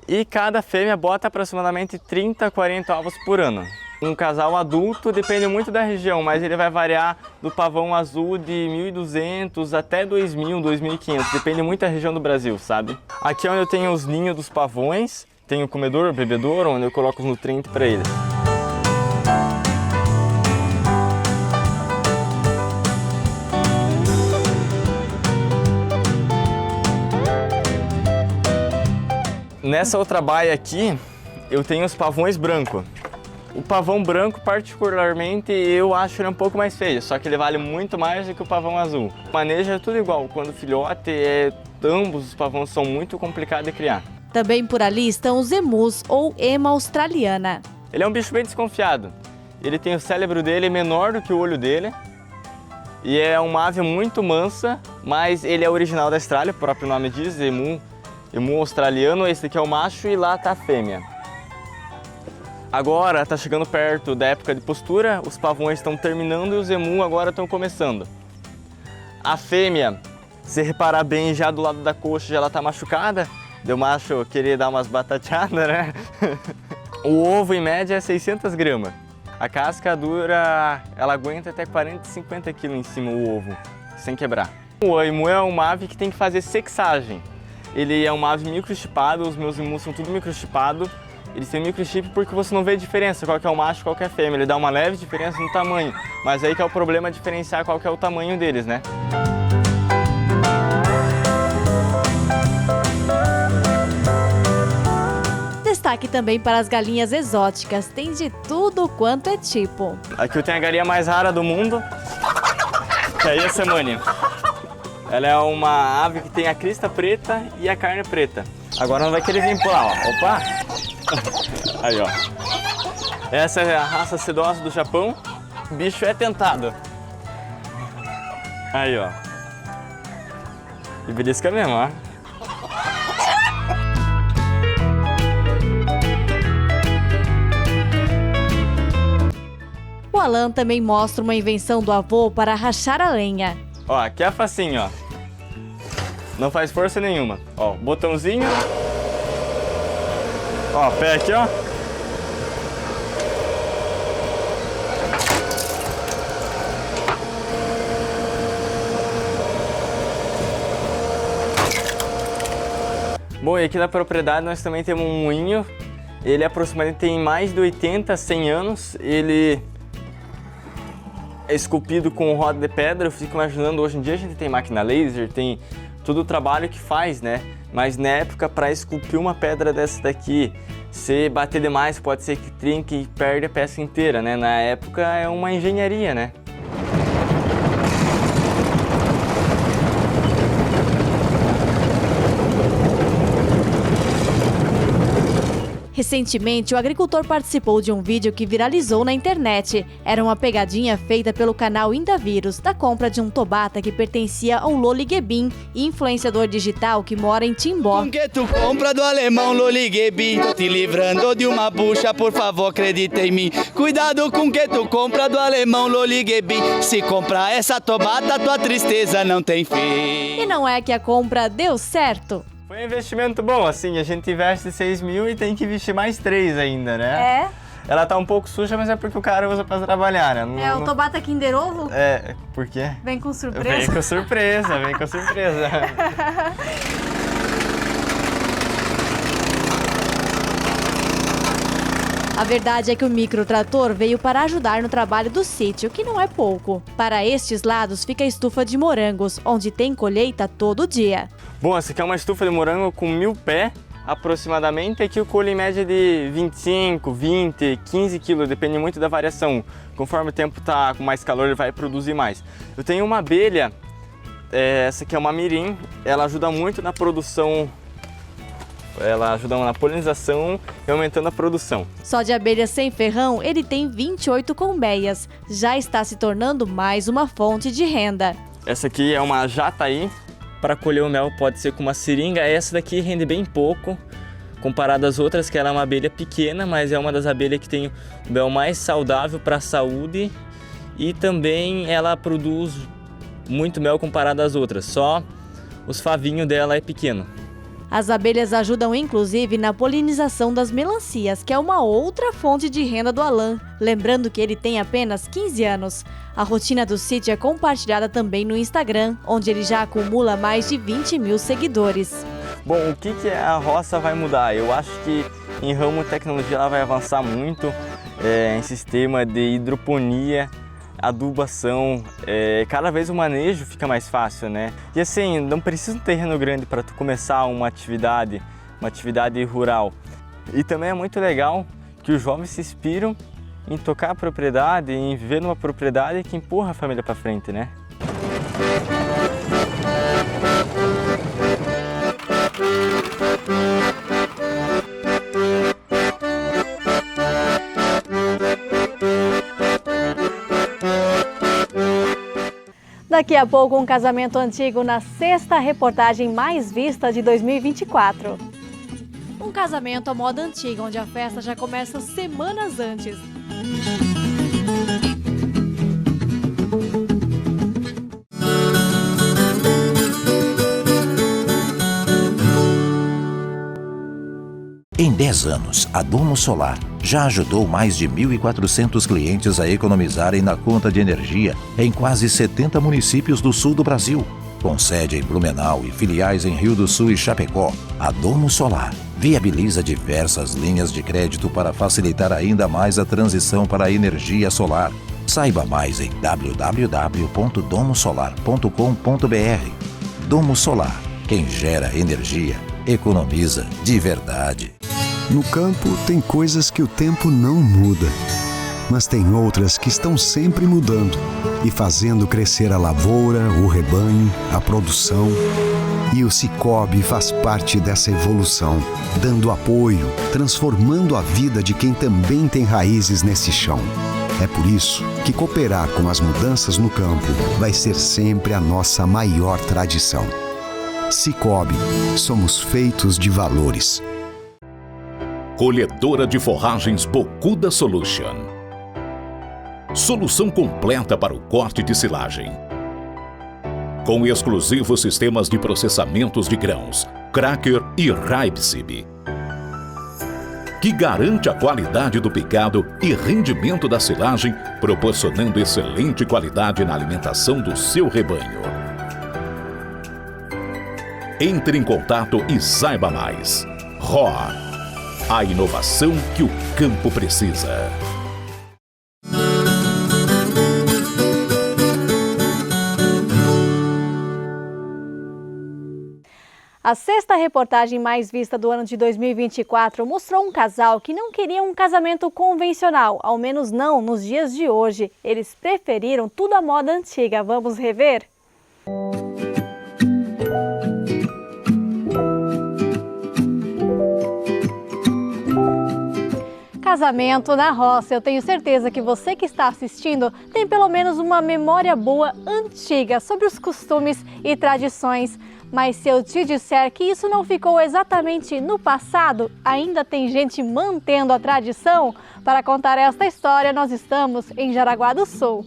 B: e cada fêmea bota aproximadamente 30 a 40 ovos por ano. Um casal adulto depende muito da região, mas ele vai variar do pavão azul de 1.200 até 2.000, 2.500, depende muito da região do Brasil, sabe? Aqui é onde eu tenho os ninhos dos pavões. Tem o comedor, o bebedouro, onde eu coloco os nutrientes para eles. Nessa outra baia aqui, eu tenho os pavões brancos. O pavão branco, particularmente, eu acho ele um pouco mais feio, só que ele vale muito mais do que o pavão azul. O manejo é tudo igual, quando filhote, ambos os pavões são muito complicados de criar.
A: Também por ali estão os emus, ou ema australiana.
B: Ele é um bicho bem desconfiado. Ele tem o cérebro dele menor do que o olho dele. E é uma ave muito mansa, mas ele é original da Austrália, o próprio nome diz, emu australiano. Esse aqui é o macho e lá tá a fêmea. Agora tá chegando perto da época de postura, os pavões estão terminando e os emu agora estão começando. A fêmea, se reparar bem, já do lado da coxa já ela tá machucada. Deu macho querer dar umas batateadas, né? O ovo, em média, é 600 gramas. A casca dura, ela aguenta até 40, 50 quilos em cima, o ovo, sem quebrar. O emu é uma ave que tem que fazer sexagem. Ele é uma ave microchipada, os meus emus são tudo microchipados. Eles têm microchip porque você não vê a diferença, qual que é o macho e qual que é a fêmea. Ele dá uma leve diferença no tamanho, mas aí que é o problema, diferenciar qual que é o tamanho deles, né?
A: Destaque também para as galinhas exóticas, tem de tudo quanto é tipo.
B: Aqui eu tenho a galinha mais rara do mundo, que é a Iesemani. Ela é uma ave que tem a crista preta e a carne preta. Agora não vai querer vir por lá, ó. Opa! Aí, ó. Essa é a raça sedosa do Japão. O bicho é tentado. Aí, ó. E belisca mesmo, ó.
A: O Alan também mostra uma invenção do avô para rachar a lenha.
B: Ó, aqui é facinho, ó. Não faz força nenhuma. Ó, botãozinho. Ó, pé aqui, ó. Bom, e aqui na propriedade nós também temos um moinho. Ele aproximadamente tem mais de 80, 100 anos. Ele é esculpido com roda de pedra. Eu fico imaginando, hoje em dia a gente tem máquina laser, tem todo o trabalho que faz, né? Mas na época, para esculpir uma pedra dessa daqui, se bater demais, pode ser que trinque e perde a peça inteira, né? Na época é uma engenharia, né?
A: Recentemente, o agricultor participou de um vídeo que viralizou na internet. Era uma pegadinha feita pelo canal Indavírus, da compra de um Tobata que pertencia ao Loli Gebin, influenciador digital que mora em Timbó.
K: Com que tu compra do alemão Loli Gebin, tô te livrando de uma bucha, por favor acredita em mim. Cuidado com que tu compra do alemão Loli Gebin, se comprar essa Tobata tua tristeza não tem fim.
A: E não é que a compra deu certo?
B: Foi um investimento bom, assim, a gente investe 6 mil e tem que investir mais 3 ainda, né? Ela tá um pouco suja, mas é porque o cara usa pra trabalhar, né?
A: O Tobata Kinder Ovo?
B: Por quê?
A: Vem com surpresa.
B: Vem com surpresa, vem com surpresa.
A: A verdade é que o microtrator veio para ajudar no trabalho do sítio, que não é pouco. Para estes lados fica a estufa de morangos, onde tem colheita todo dia.
B: Bom, essa aqui é uma estufa de morango com 1000 pés, aproximadamente. Aqui o colho em média de 25, 20, 15 quilos, depende muito da variação. Conforme o tempo tá com mais calor, ele vai produzir mais. Eu tenho uma abelha, essa aqui é uma mirim, ela ajuda muito na produção. Ela ajuda na polinização e aumentando a produção.
A: Só de abelhas sem ferrão, ele tem 28 colmeias. Já está se tornando mais uma fonte de renda.
B: Essa aqui é uma jataí. Para colher o mel pode ser com uma seringa. Essa daqui rende bem pouco, comparado às outras, que ela é uma abelha pequena, mas é uma das abelhas que tem o mel mais saudável para a saúde. E também ela produz muito mel comparado às outras, só os favinhos dela é pequeno.
A: As abelhas ajudam inclusive na polinização das melancias, que é uma outra fonte de renda do Alan. Lembrando que ele tem apenas 15 anos. A rotina do sítio é compartilhada também no Instagram, onde ele já acumula mais de 20 mil seguidores.
B: Bom, o que a roça vai mudar? Eu acho que em ramo de tecnologia ela vai avançar muito em sistema de hidroponia, adubação, cada vez o manejo fica mais fácil, né? E assim, não precisa um terreno grande para tu começar uma atividade rural. E também é muito legal que os jovens se inspiram em tocar a propriedade, em viver numa propriedade que empurra a família para frente, né?
A: Daqui a pouco, um casamento antigo na sexta reportagem mais vista de 2024. Um casamento à moda antiga, onde a festa já começa semanas antes.
I: Em 10 anos, a Domo Solar já ajudou mais de 1.400 clientes a economizarem na conta de energia em quase 70 municípios do sul do Brasil. Com sede em Blumenau e filiais em Rio do Sul e Chapecó, a Domo Solar viabiliza diversas linhas de crédito para facilitar ainda mais a transição para a energia solar. Saiba mais em www.domosolar.com.br. Domo Solar, quem gera energia, economiza de verdade.
L: No campo, tem coisas que o tempo não muda, mas tem outras que estão sempre mudando e fazendo crescer a lavoura, o rebanho, a produção. E o Sicoob faz parte dessa evolução, dando apoio, transformando a vida de quem também tem raízes nesse chão. É por isso que cooperar com as mudanças no campo vai ser sempre a nossa maior tradição. Sicoob, somos feitos de valores.
H: Colhedora de forragens Bocuda Solution. Solução completa para o corte de silagem. Com exclusivos sistemas de processamentos de grãos, Cracker e Raipsib, que garante a qualidade do picado e rendimento da silagem, proporcionando excelente qualidade na alimentação do seu rebanho. Entre em contato e saiba mais. Roar, a inovação que o campo precisa.
A: A sexta reportagem mais vista do ano de 2024 mostrou um casal que não queria um casamento convencional, ao menos não nos dias de hoje. Eles preferiram tudo à moda antiga. Vamos rever? Casamento na roça. Eu tenho certeza que você que está assistindo tem pelo menos uma memória boa antiga sobre os costumes e tradições. Mas se eu te disser que isso não ficou exatamente no passado, ainda tem gente mantendo a tradição? Para contar esta história, nós estamos em Jaraguá do Sul.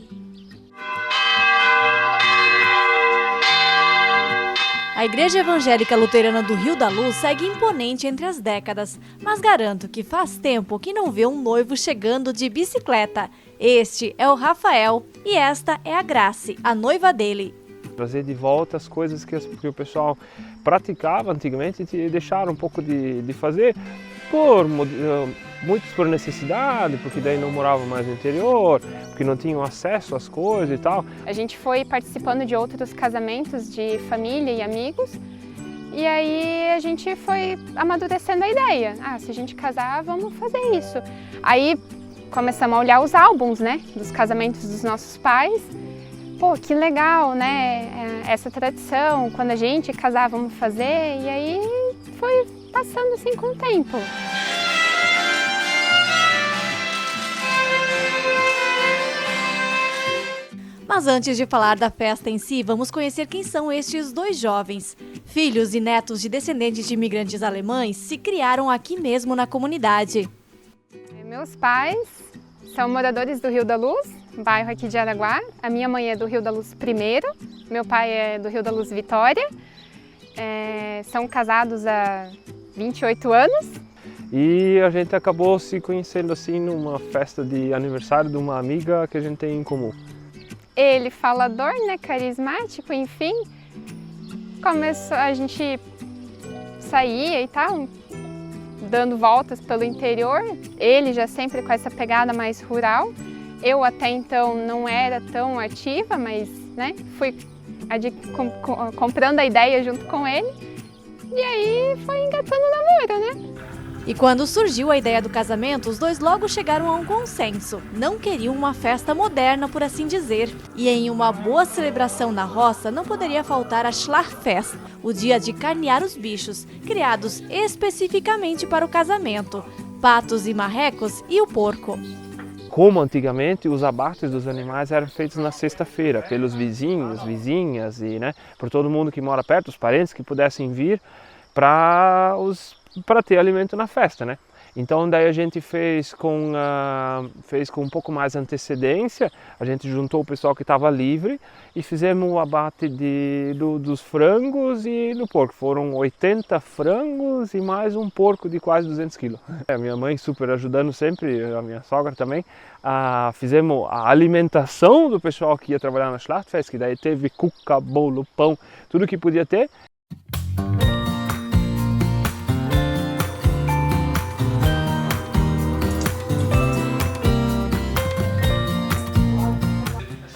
A: A Igreja Evangélica Luterana do Rio da Luz segue imponente entre as décadas, mas garanto que faz tempo que não vê um noivo chegando de bicicleta. Este é o Rafael e esta é a Grace, a noiva dele.
M: Trazer de volta as coisas que o pessoal praticava antigamente e deixaram um pouco de fazer, muitos por necessidade, porque daí não moravam mais no interior, porque não tinham acesso às coisas e tal.
N: A gente foi participando de outros casamentos de família e amigos, e aí a gente foi amadurecendo a ideia. Se a gente casar, vamos fazer isso. Aí começamos a olhar os álbuns, né, dos casamentos dos nossos pais. Pô, que legal, né, essa tradição, quando a gente casar, vamos fazer, e aí foi passando assim com o tempo.
A: Mas antes de falar da festa em si, vamos conhecer quem são estes dois jovens. Filhos e netos de descendentes de imigrantes alemães se criaram aqui mesmo na comunidade.
N: Meus pais são moradores do Rio da Luz, bairro aqui de Araguá. A minha mãe é do Rio da Luz primeiro, meu pai é do Rio da Luz Vitória. São casados há 28 anos.
M: E a gente acabou se conhecendo assim numa festa de aniversário de uma amiga que a gente tem em comum.
N: Ele falador, né, carismático, enfim, começou, a gente saía e tal, dando voltas pelo interior, ele já sempre com essa pegada mais rural. Eu até então não era tão ativa, mas né, fui comprando a ideia junto com ele e aí foi engatando o namoro, né?
A: E quando surgiu a ideia do casamento, os dois logo chegaram a um consenso. Não queriam uma festa moderna, por assim dizer. E em uma boa celebração na roça, não poderia faltar a Schlachtfest, o dia de carnear os bichos, criados especificamente para o casamento. Patos e marrecos e o porco.
M: Como antigamente os abates dos animais eram feitos na sexta-feira, pelos vizinhos, vizinhas e né, por todo mundo que mora perto, os parentes que pudessem vir para ter alimento na festa, né? Então daí a gente fez com um pouco mais de antecedência, a gente juntou o pessoal que estava livre e fizemos o abate dos frangos e do porco. Foram 80 frangos e mais um porco de quase 200 quilos. A minha mãe super ajudando sempre, a minha sogra também. Fizemos a alimentação do pessoal que ia trabalhar na Schlachtfest, que daí teve cuca, bolo, pão, tudo que podia ter.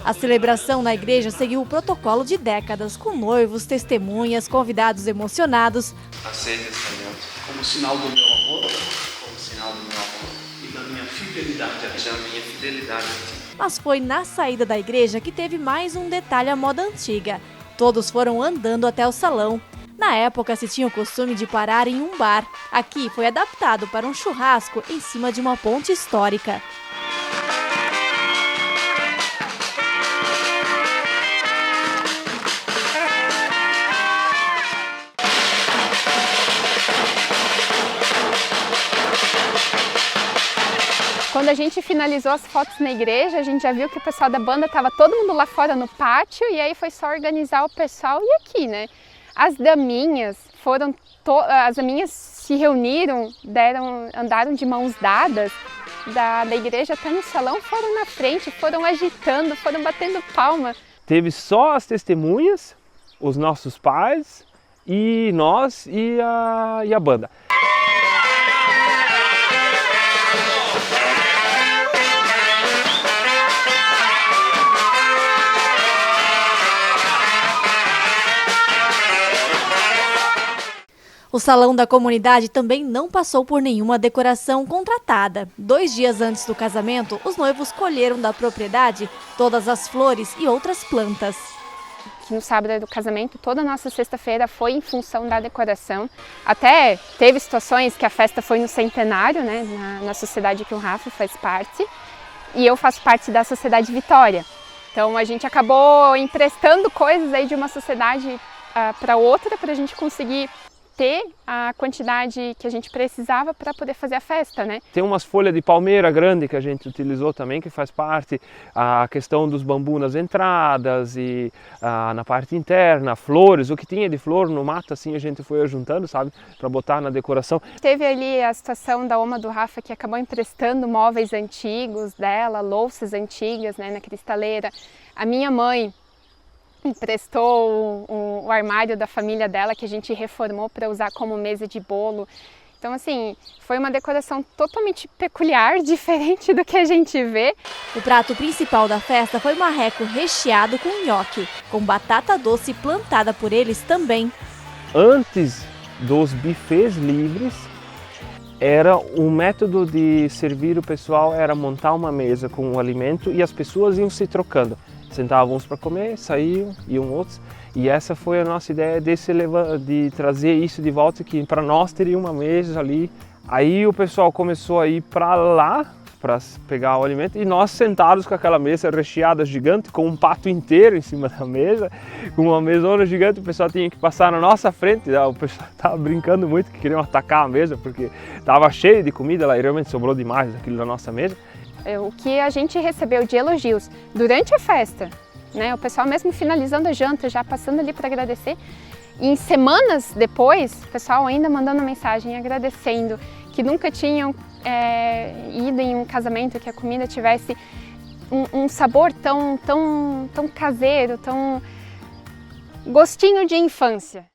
A: A celebração na igreja seguiu o protocolo de décadas, com noivos, testemunhas, convidados emocionados.
O: Aceito esse casamento como sinal do meu amor, e da minha fidelidade a ti.
A: Mas foi na saída da igreja que teve mais um detalhe à moda antiga. Todos foram andando até o salão. Na época se tinha o costume de parar em um bar. Aqui foi adaptado para um churrasco em cima de uma ponte histórica.
N: Quando a gente finalizou as fotos na igreja, a gente já viu que o pessoal da banda estava todo mundo lá fora no pátio e aí foi só organizar o pessoal e aqui, né? As daminhas se reuniram, andaram de mãos dadas da igreja até no salão, foram na frente, foram agitando, foram batendo palma.
M: Teve só as testemunhas, os nossos pais e nós e a banda.
A: O salão da comunidade também não passou por nenhuma decoração contratada. 2 dias antes do casamento, os noivos colheram da propriedade todas as flores e outras plantas.
N: que no sábado do casamento, toda a nossa sexta-feira foi em função da decoração. Até teve situações que a festa foi no centenário, né, na sociedade que o Rafa faz parte, e eu faço parte da Sociedade Vitória. Então a gente acabou emprestando coisas aí de uma sociedade para outra, para a gente conseguir ter a quantidade que a gente precisava para poder fazer a festa, né?
M: Tem umas folhas de palmeira grande que a gente utilizou também, que faz parte a questão dos bambu nas entradas e na parte interna, flores, o que tinha de flor no mato, assim, a gente foi juntando, sabe, para botar na decoração.
N: Teve ali a situação da oma do Rafa, que acabou emprestando móveis antigos dela, louças antigas, né, na cristaleira. A minha mãe emprestou o armário da família dela, que a gente reformou para usar como mesa de bolo. Então, assim, foi uma decoração totalmente peculiar, diferente do que a gente vê.
A: O prato principal da festa foi marreco recheado com nhoque, com batata doce plantada por eles também.
M: Antes dos buffets livres, era o método de servir o pessoal era montar uma mesa com o alimento e as pessoas iam se trocando. Sentavam uns para comer, saíam, iam outros. E essa foi a nossa ideia de trazer isso de volta, que para nós teria uma mesa ali. Aí o pessoal começou a ir para lá para pegar o alimento e nós sentados com aquela mesa recheada gigante, com um pato inteiro em cima da mesa, com uma mesona gigante, o pessoal tinha que passar na nossa frente. O pessoal estava brincando muito, que queriam atacar a mesa, porque estava cheio de comida lá e realmente sobrou demais daquilo na nossa mesa.
N: O que a gente recebeu de elogios durante a festa, né? O pessoal mesmo finalizando a janta, já passando ali para agradecer. E em semanas depois, o pessoal ainda mandando mensagem agradecendo que nunca tinham ido em um casamento que a comida tivesse um sabor tão caseiro, tão gostinho de infância.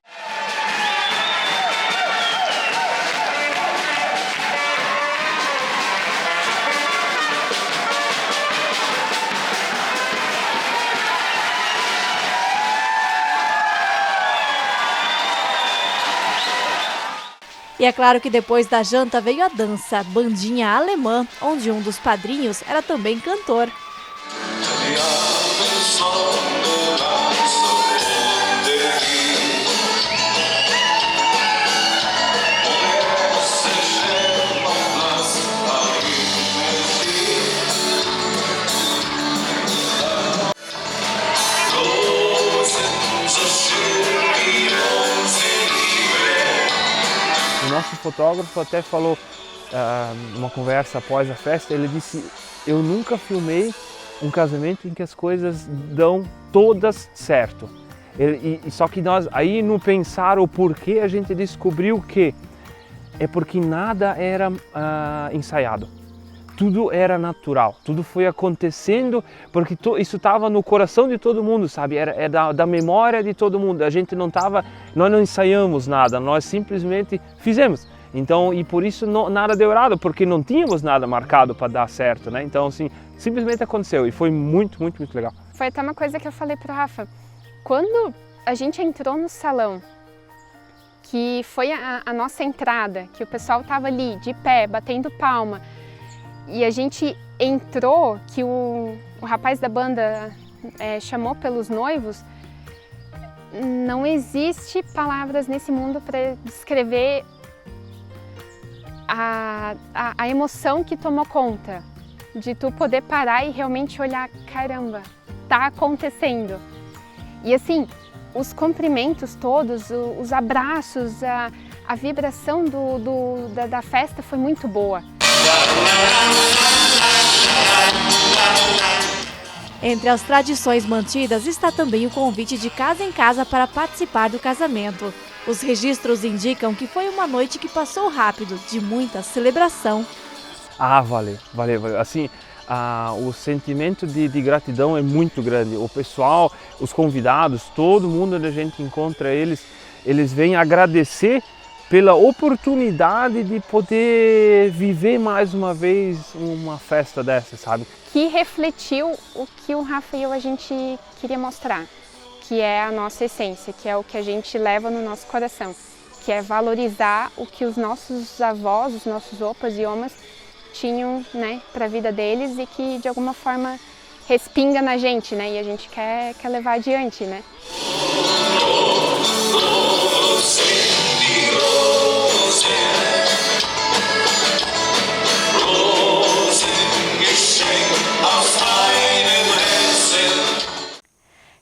A: E é claro que depois da janta veio a dança, bandinha alemã, onde um dos padrinhos era também cantor.
M: O nosso fotógrafo até falou, numa conversa após a festa, ele disse: eu nunca filmei um casamento em que as coisas dão todas certo. Só que nós, aí no pensar o porquê, a gente descobriu que é porque nada era ensaiado. Tudo era natural, tudo foi acontecendo porque isso estava no coração de todo mundo, sabe? É da memória de todo mundo. A gente nós não ensaiamos nada, nós simplesmente fizemos. Então, e por isso nada deu errado, porque não tínhamos nada marcado para dar certo, né? Então, assim, simplesmente aconteceu e foi muito, muito, muito legal.
N: Foi até uma coisa que eu falei pro Rafa. Quando a gente entrou no salão, que foi a nossa entrada, que o pessoal estava ali de pé, batendo palma, e a gente entrou, que o rapaz da banda chamou pelos noivos, não existe palavras nesse mundo para descrever a emoção que tomou conta de tu poder parar e realmente olhar, caramba, tá acontecendo. E assim, os cumprimentos todos, os abraços, a vibração da festa foi muito boa.
A: Entre as tradições mantidas está também o convite de casa em casa para participar do casamento. Os registros indicam que foi uma noite que passou rápido, de muita celebração.
M: Valeu. Assim, o sentimento de gratidão é muito grande. O pessoal, os convidados, todo mundo onde a gente encontra eles vêm agradecer pela oportunidade de poder viver mais uma vez uma festa dessa, sabe?
N: Que refletiu o que o Rafa e eu a gente queria mostrar, que é a nossa essência, que é o que a gente leva no nosso coração, que é valorizar o que os nossos avós, os nossos opas e omas tinham, né, para a vida deles e que de alguma forma respinga na gente, né? E a gente quer levar adiante, né?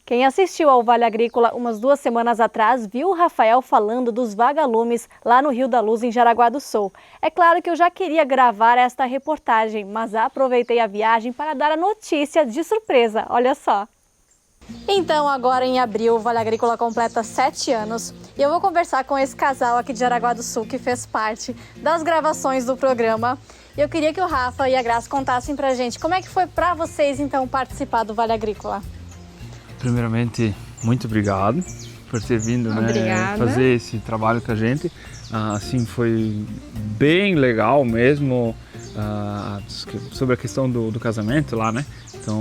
A: Quem assistiu ao Vale Agrícola umas 2 semanas atrás viu o Rafael falando dos vagalumes lá no Rio da Luz, em Jaraguá do Sul. É claro que eu já queria gravar esta reportagem, mas aproveitei a viagem para dar a notícia de surpresa, olha só. Então, agora em abril, o Vale Agrícola completa 7 anos e eu vou conversar com esse casal aqui de Jaraguá do Sul que fez parte das gravações do programa. Eu queria que o Rafa e a Graça contassem pra gente como é que foi pra vocês, então, participar do Vale Agrícola.
P: Primeiramente, muito obrigado por ter vindo, né, fazer esse trabalho com a gente. Assim, foi bem legal mesmo, sobre a questão do casamento lá, né? Então,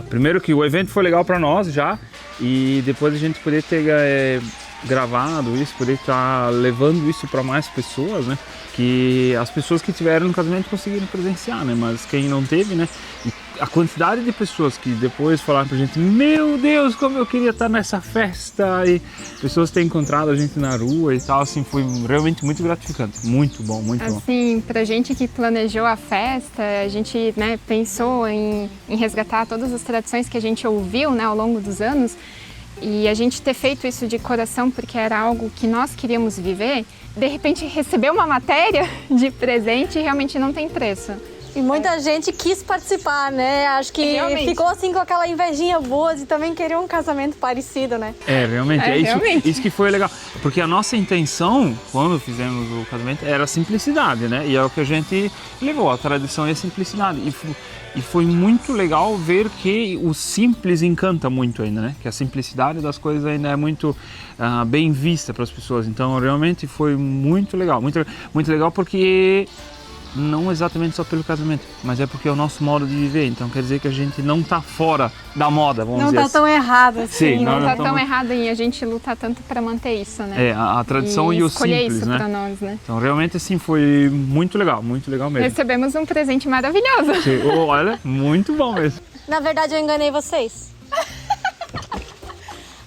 P: primeiro que o evento foi legal para nós já, e depois a gente poder ter gravado isso, poder estar levando isso para mais pessoas, né? Que as pessoas que tiveram no casamento conseguiram presenciar, né? Mas quem não teve, né? A quantidade de pessoas que depois falaram pra gente: meu Deus, como eu queria estar nessa festa, e pessoas têm encontrado a gente na rua e tal, assim, foi realmente muito gratificante, muito bom, muito bom.
N: Assim, pra gente que planejou a festa, a gente, né, pensou em resgatar todas as tradições que a gente ouviu, né, ao longo dos anos, e a gente ter feito isso de coração porque era algo que nós queríamos viver, de repente receber uma matéria de presente realmente não tem preço.
A: E muita gente quis participar, né? Acho que ficou assim com aquela invejinha boa de também querer um casamento parecido, né?
P: Realmente, isso que foi legal. Porque a nossa intenção, quando fizemos o casamento, era a simplicidade, né? E é o que a gente levou, a tradição e a simplicidade. E foi muito legal ver que o simples encanta muito ainda, né? Que a simplicidade das coisas ainda é muito bem vista para as pessoas. Então, realmente foi muito legal. Muito legal porque... não exatamente só pelo casamento, mas é porque é o nosso modo de viver. Então quer dizer que a gente não está fora da moda, vamos dizer assim.
A: Não está tão errado assim.
N: Sim, não está tão errado e a gente luta tanto para manter isso, né?
P: A tradição e o simples,
N: isso
P: né?
N: para nós, né?
P: Então realmente assim foi muito legal mesmo.
N: Recebemos um presente maravilhoso.
P: Sim, olha, muito bom mesmo.
A: Na verdade eu enganei vocês.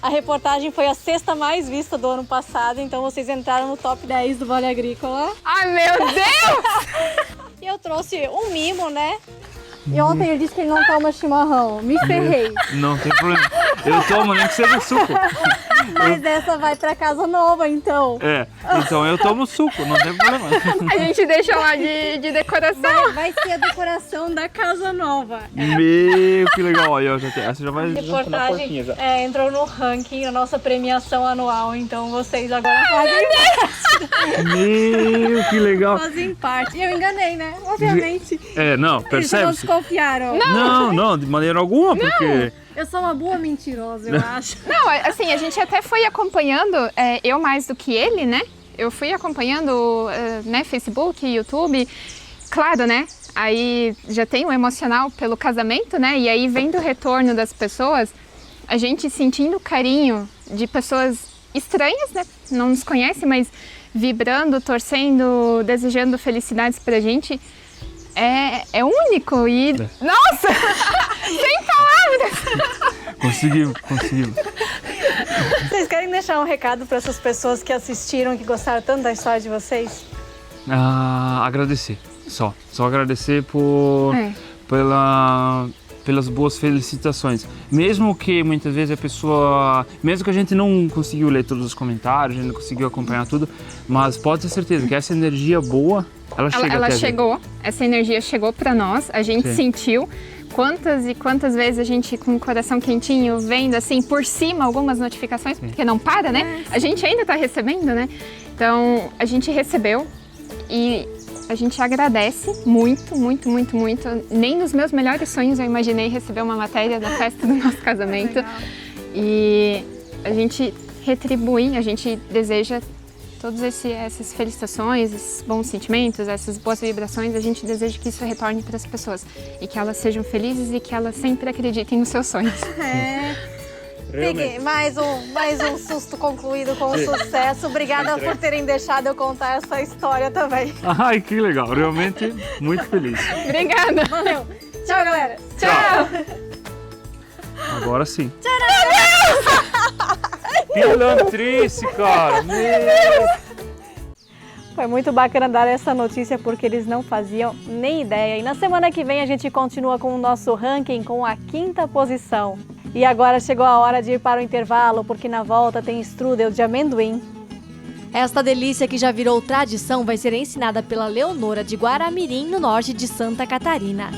A: A reportagem foi a 6ª mais vista do ano passado, então vocês entraram no top 10 do Vale Agrícola.
N: Ai, meu Deus!
A: E eu trouxe um mimo, né? E ontem ele disse que ele não toma chimarrão. Me ferrei.
P: Não tem problema. Eu tomo, nem que seja suco.
A: Mas essa vai pra casa nova, então.
P: Então eu tomo suco, não tem problema.
N: A gente deixa lá de decoração.
A: Vai ser a decoração da casa nova.
P: Meu, que legal. Aí, essa já vai
A: na portinha já. Entrou no ranking, a nossa premiação anual, então vocês agora fazem parte.
P: Meu, que legal.
A: Fazem parte. Eu enganei, né? Obviamente.
P: Não, percebe?
A: Eles não desconfiaram.
P: Não, de maneira alguma, porque...
A: Eu sou uma boa mentirosa, eu acho.
N: Não, assim, a gente até foi acompanhando, eu mais do que ele, né? Eu fui acompanhando, né, Facebook, YouTube, claro, né? Aí já tem um emocional pelo casamento, né? E aí vendo o retorno das pessoas, a gente sentindo o carinho de pessoas estranhas, né? Não nos conhecem, mas vibrando, torcendo, desejando felicidades pra gente. É único e... Nossa! Sem palavras!
P: Conseguimos.
A: Vocês querem deixar um recado para essas pessoas que assistiram, que gostaram tanto da história de vocês?
P: Agradecer, só agradecer pelas boas felicitações. Mesmo que muitas vezes a pessoa... Mesmo que a gente não conseguiu ler todos os comentários, a gente não conseguiu acompanhar tudo, mas pode ter certeza que essa energia boa, ela chegou.
N: Essa energia chegou para nós, a gente sentiu. Quantas e quantas vezes a gente com o coração quentinho vendo assim por cima algumas notificações, porque não para, né? A gente ainda está recebendo, né? Então a gente recebeu e a gente agradece muito. Nem nos meus melhores sonhos eu imaginei receber uma matéria da festa do nosso casamento. E a gente retribui, a gente deseja todas essas felicitações, esses bons sentimentos, essas boas vibrações, a gente deseja que isso retorne para as pessoas e que elas sejam felizes e que elas sempre acreditem nos seus sonhos.
A: Peguei mais um susto concluído com sucesso. Obrigada por terem deixado eu contar essa história também.
P: Ai, que legal, realmente muito feliz.
N: Obrigada.
A: Valeu. Tchau, galera.
P: Tchau. Agora sim. Pilantrice, cara.
A: Foi muito bacana dar essa notícia porque eles não faziam nem ideia. E na semana que vem a gente continua com o nosso ranking com a 5ª posição. E agora chegou a hora de ir para o intervalo porque na volta tem strudel de amendoim. Esta delícia que já virou tradição vai ser ensinada pela Leonora de Guaramirim, no norte de Santa Catarina.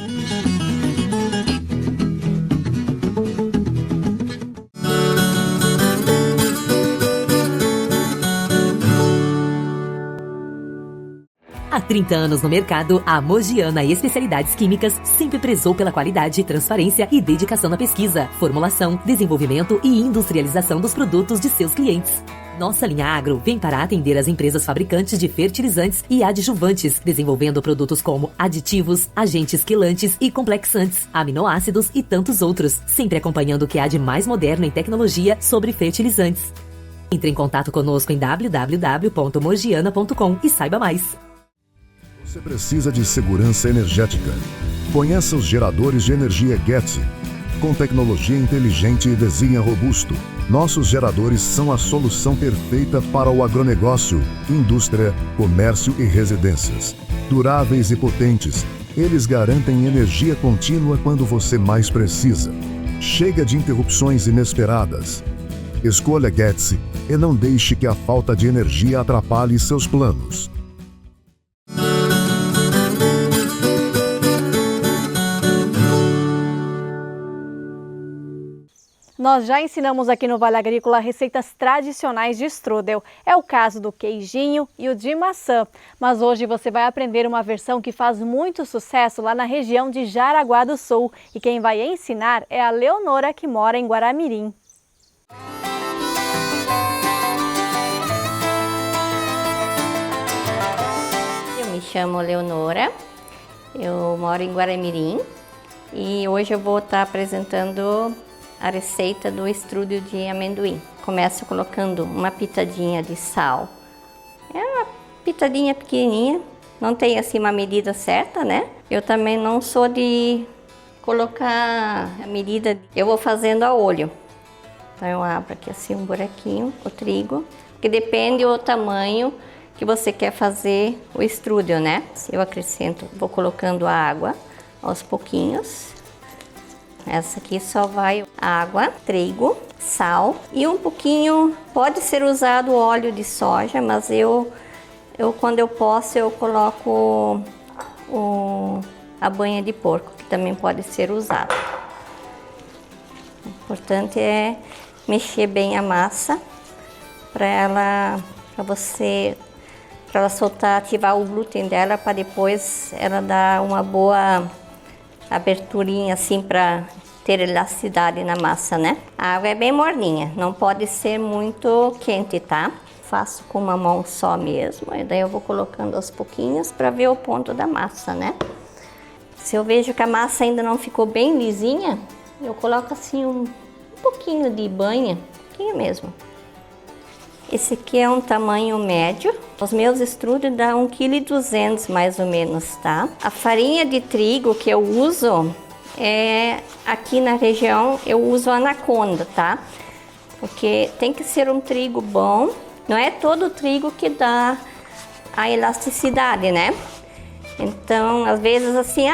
Q: Há 30 anos no mercado, a Mogiana Especialidades Químicas sempre prezou pela qualidade, transparência e dedicação na pesquisa, formulação, desenvolvimento e industrialização dos produtos de seus clientes. Nossa linha Agro vem para atender as empresas fabricantes de fertilizantes e adjuvantes, desenvolvendo produtos como aditivos, agentes quelantes e complexantes, aminoácidos e tantos outros, sempre acompanhando o que há de mais moderno em tecnologia sobre fertilizantes. Entre em contato conosco em www.mogiana.com e saiba mais.
R: Você precisa de segurança energética. Conheça os geradores de energia Getty. Com tecnologia inteligente e desenho robusto, nossos geradores são a solução perfeita para o agronegócio, indústria, comércio e residências. Duráveis e potentes, eles garantem energia contínua quando você mais precisa. Chega de interrupções inesperadas. Escolha Getty e não deixe que a falta de energia atrapalhe seus planos.
A: Nós já ensinamos aqui no Vale Agrícola receitas tradicionais de strudel. É o caso do queijinho e o de maçã. Mas hoje você vai aprender uma versão que faz muito sucesso lá na região de Jaraguá do Sul. E quem vai ensinar é a Leonora, que mora em Guaramirim.
E: Eu me chamo Leonora, eu moro em Guaramirim e hoje eu vou estar apresentando a receita do strudel de amendoim. Começo colocando uma pitadinha de sal. É uma pitadinha pequenininha, não tem assim uma medida certa, né? Eu também não sou de colocar a medida, eu vou fazendo a olho. Então eu abro aqui assim um buraquinho, o trigo, que depende do tamanho que você quer fazer o strudel, né? Eu acrescento, vou colocando a água aos pouquinhos. Essa aqui só vai água, trigo, sal e um pouquinho, pode ser usado óleo de soja, mas eu quando eu posso eu coloco a banha de porco, que também pode ser usado. O importante é mexer bem a massa para ela soltar, ativar o glúten dela, para depois ela dar uma boa aberturinha assim para ter elasticidade na massa, né? A água é bem morninha, não pode ser muito quente, tá? Faço com uma mão só mesmo, e daí eu vou colocando aos pouquinhos para ver o ponto da massa, né? Se eu vejo que a massa ainda não ficou bem lisinha, eu coloco assim um pouquinho de banha, um pouquinho mesmo. Esse aqui é um tamanho médio. Os meus strudel dá 1,2 kg mais ou menos, tá? A farinha de trigo que eu uso, aqui na região eu uso Anaconda, tá? Porque tem que ser um trigo bom. Não é todo trigo que dá a elasticidade, né? Então, às vezes assim,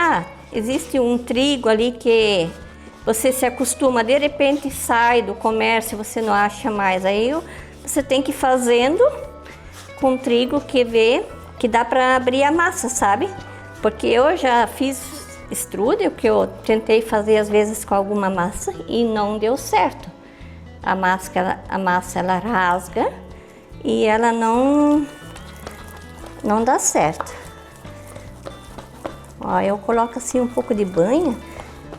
E: existe um trigo ali que você se acostuma, de repente sai do comércio, você não acha mais. Aí você tem que ir fazendo com trigo que dá para abrir a massa, sabe? Porque eu já fiz strudel, que eu tentei fazer às vezes com alguma massa e não deu certo. A massa ela rasga e ela não dá certo. Ó, eu coloco assim um pouco de banha,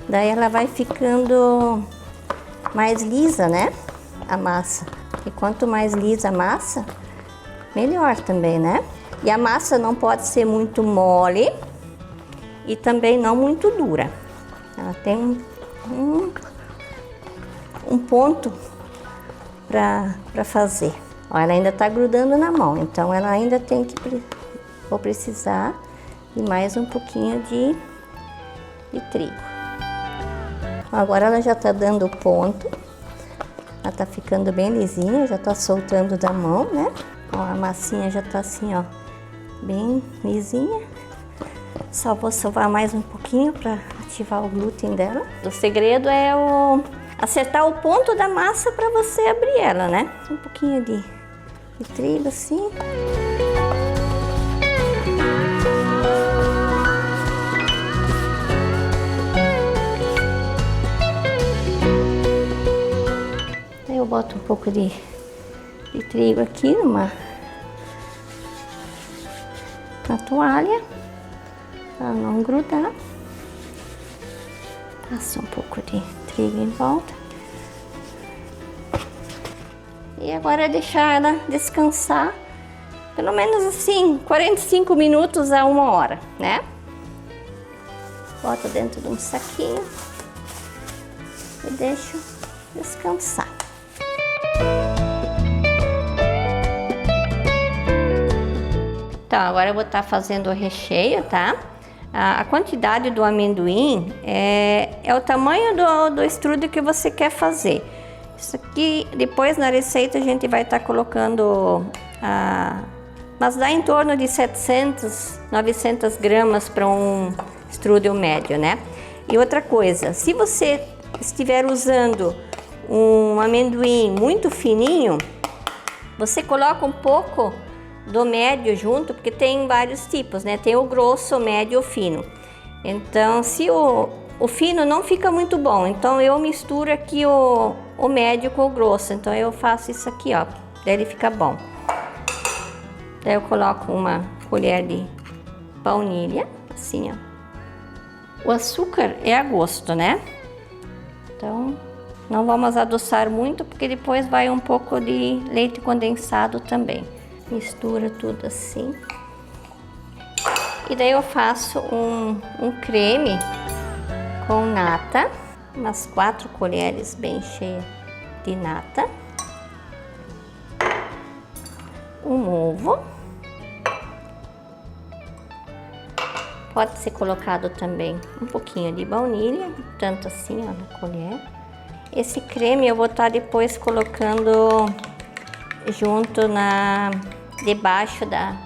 E: daí ela vai ficando mais lisa, né? A massa. E quanto mais lisa a massa, melhor também, né? E a massa não pode ser muito mole e também não muito dura. Ela tem um ponto para fazer. Ó, ela ainda tá grudando na mão, então ela ainda vou precisar de mais um pouquinho de trigo. Agora ela já está dando ponto. Ela está ficando bem lisinha, já está soltando da mão, né? Ó, a massinha já está assim, ó, bem lisinha. Só vou sovar mais um pouquinho para ativar o glúten dela. O segredo é acertar o ponto da massa para você abrir ela, né? Um pouquinho de trigo assim. Aí eu boto um pouco de trigo aqui numa toalha para não grudar. Passa um pouco de trigo em volta. E agora é deixar ela descansar, pelo menos assim, 45 minutos a 1 hora, né? Boto dentro de um saquinho e deixo descansar. Então, agora eu vou estar fazendo o recheio, tá? A quantidade do amendoim é o tamanho do estrudo que você quer fazer. Isso aqui, depois na receita a gente vai estar colocando, mas dá em torno de 700, 900 gramas para um strudel médio, né? E outra coisa, se você estiver usando um amendoim muito fininho, você coloca um pouco do médio junto, porque tem vários tipos, né? Tem o grosso, o médio e o fino. Então, se o fino não fica muito bom, então eu misturo aqui o médio com o grosso. Então eu faço isso aqui, ó, daí ele fica bom. Daí eu coloco uma colher de baunilha, assim, ó. O açúcar é a gosto, né? Então não vamos adoçar muito, porque depois vai um pouco de leite condensado também. Mistura tudo assim. E daí eu faço um creme com nata, umas 4 colheres bem cheias de nata, um ovo, pode ser colocado também um pouquinho de baunilha, tanto assim, ó, na colher. Esse creme eu vou estar depois colocando junto debaixo da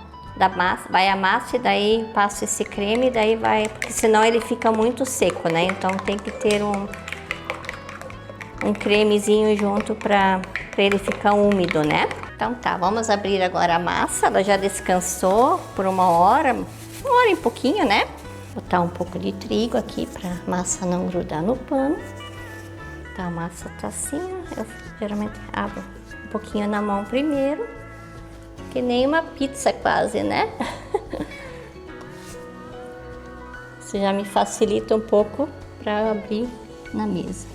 E: massa, vai a massa e daí passo esse creme, daí vai, porque senão ele fica muito seco, né? Então tem que ter um cremezinho junto para ele ficar úmido, né? Então tá, vamos abrir agora a massa, ela já descansou por 1 hora, 1 hora e pouquinho, né? Botar um pouco de trigo aqui para a massa não grudar no pano. Tá, a massa tá assim, ó. Eu geralmente abro um pouquinho na mão primeiro, que nem uma pizza quase, né? Isso já me facilita um pouco para abrir na mesa.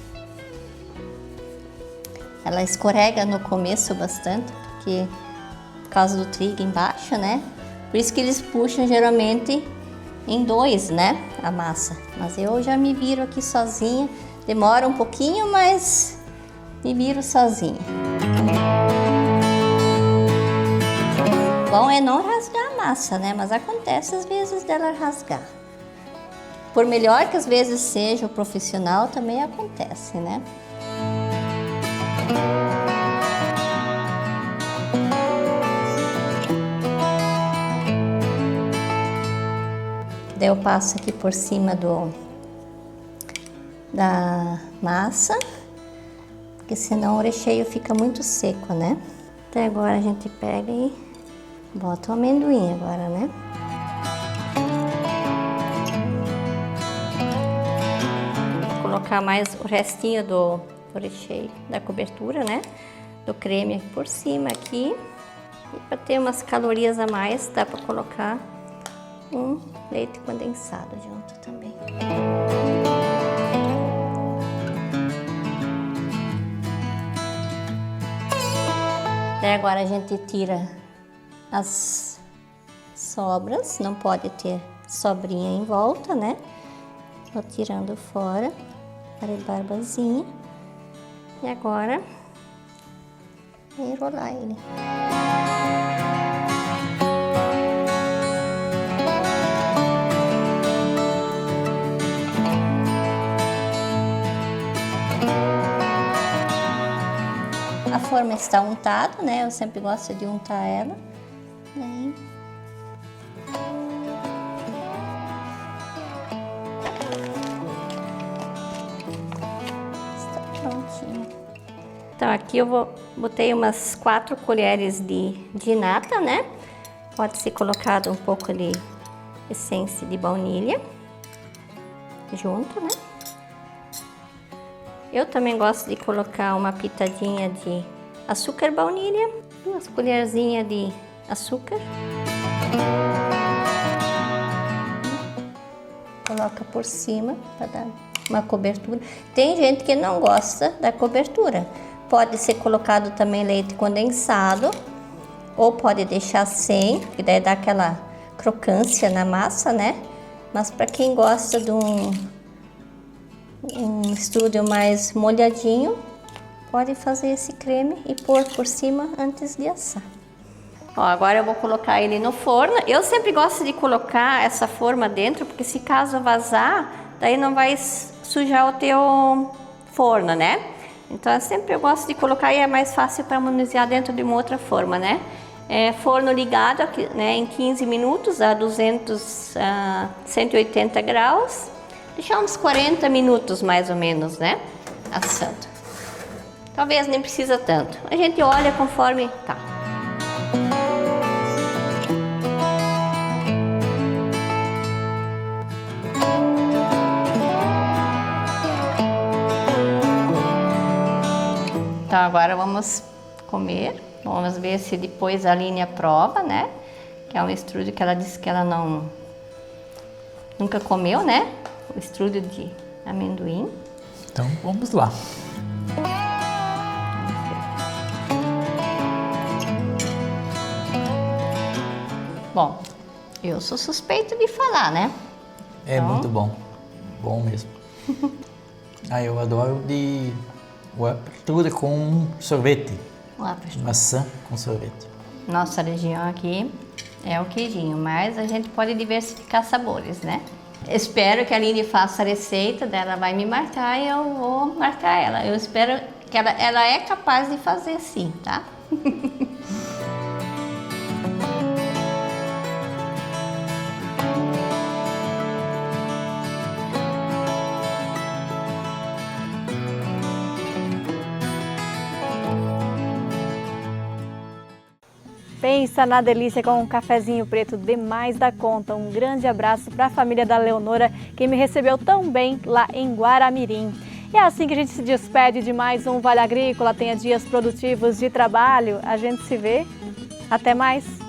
E: Ela escorrega no começo bastante, porque por causa do trigo embaixo, né? Por isso que eles puxam geralmente em 2, né? A massa. Mas eu já me viro aqui sozinha. Demora um pouquinho, mas me viro sozinha. Bom é não rasgar a massa, né? Mas acontece às vezes dela rasgar. Por melhor que às vezes seja o profissional, também acontece, né? Daí eu passo aqui por cima da massa, porque senão o recheio fica muito seco, né? Até agora a gente pega e bota o amendoim agora, né? Vou colocar mais o restinho do recheio, da cobertura, né? Do creme aqui por cima aqui. E para ter umas calorias a mais, dá para colocar um leite condensado junto também. Daí agora a gente tira as sobras, não pode ter sobrinha em volta, né? Vou tirando fora a rebarbazinha. E agora enrolar ele. forma está untada, né? Eu sempre gosto de untar ela. Daí... Está prontinho. Então aqui eu botei umas 4 colheres de nata, né? Pode ser colocado um pouco de essência de baunilha junto, né? Eu também gosto de colocar uma pitadinha de açúcar baunilha, 2 colherzinhas de açúcar. Coloca por cima para dar uma cobertura. Tem gente que não gosta da cobertura. Pode ser colocado também leite condensado ou pode deixar sem, que daí dá aquela crocância na massa, né? Mas para quem gosta de um strudel mais molhadinho, pode fazer esse creme e pôr por cima antes de assar. Ó, agora eu vou colocar ele no forno. Eu sempre gosto de colocar essa forma dentro, porque se caso vazar, daí não vai sujar o teu forno, né? Então eu gosto de colocar e é mais fácil para manusear dentro de uma outra forma, né? Forno ligado aqui, né, em 15 minutos a 180 graus. Deixar uns 40 minutos mais ou menos, né? Assando. Talvez nem precisa tanto. A gente olha conforme tá. Então agora vamos comer. Vamos ver se depois a Aline aprova, né? Que é um strudel que ela disse que ela nunca comeu, né? O strudel de amendoim.
S: Então vamos lá.
E: Bom, eu sou suspeita de falar, né?
S: É então... muito bom. Bom mesmo. Eu adoro o apertura com sorvete. Maçã com sorvete.
E: Nossa região aqui é o queijinho, mas a gente pode diversificar sabores, né? Espero que a Aline faça a receita dela, vai me marcar e eu vou marcar ela. Eu espero que ela é capaz de fazer sim, tá?
A: Pensa na delícia com um cafezinho preto demais da conta. Um grande abraço para a família da Leonora, que me recebeu tão bem lá em Guaramirim. E é assim que a gente se despede de mais um Vale Agrícola. Tenha dias produtivos de trabalho. A gente se vê. Até mais.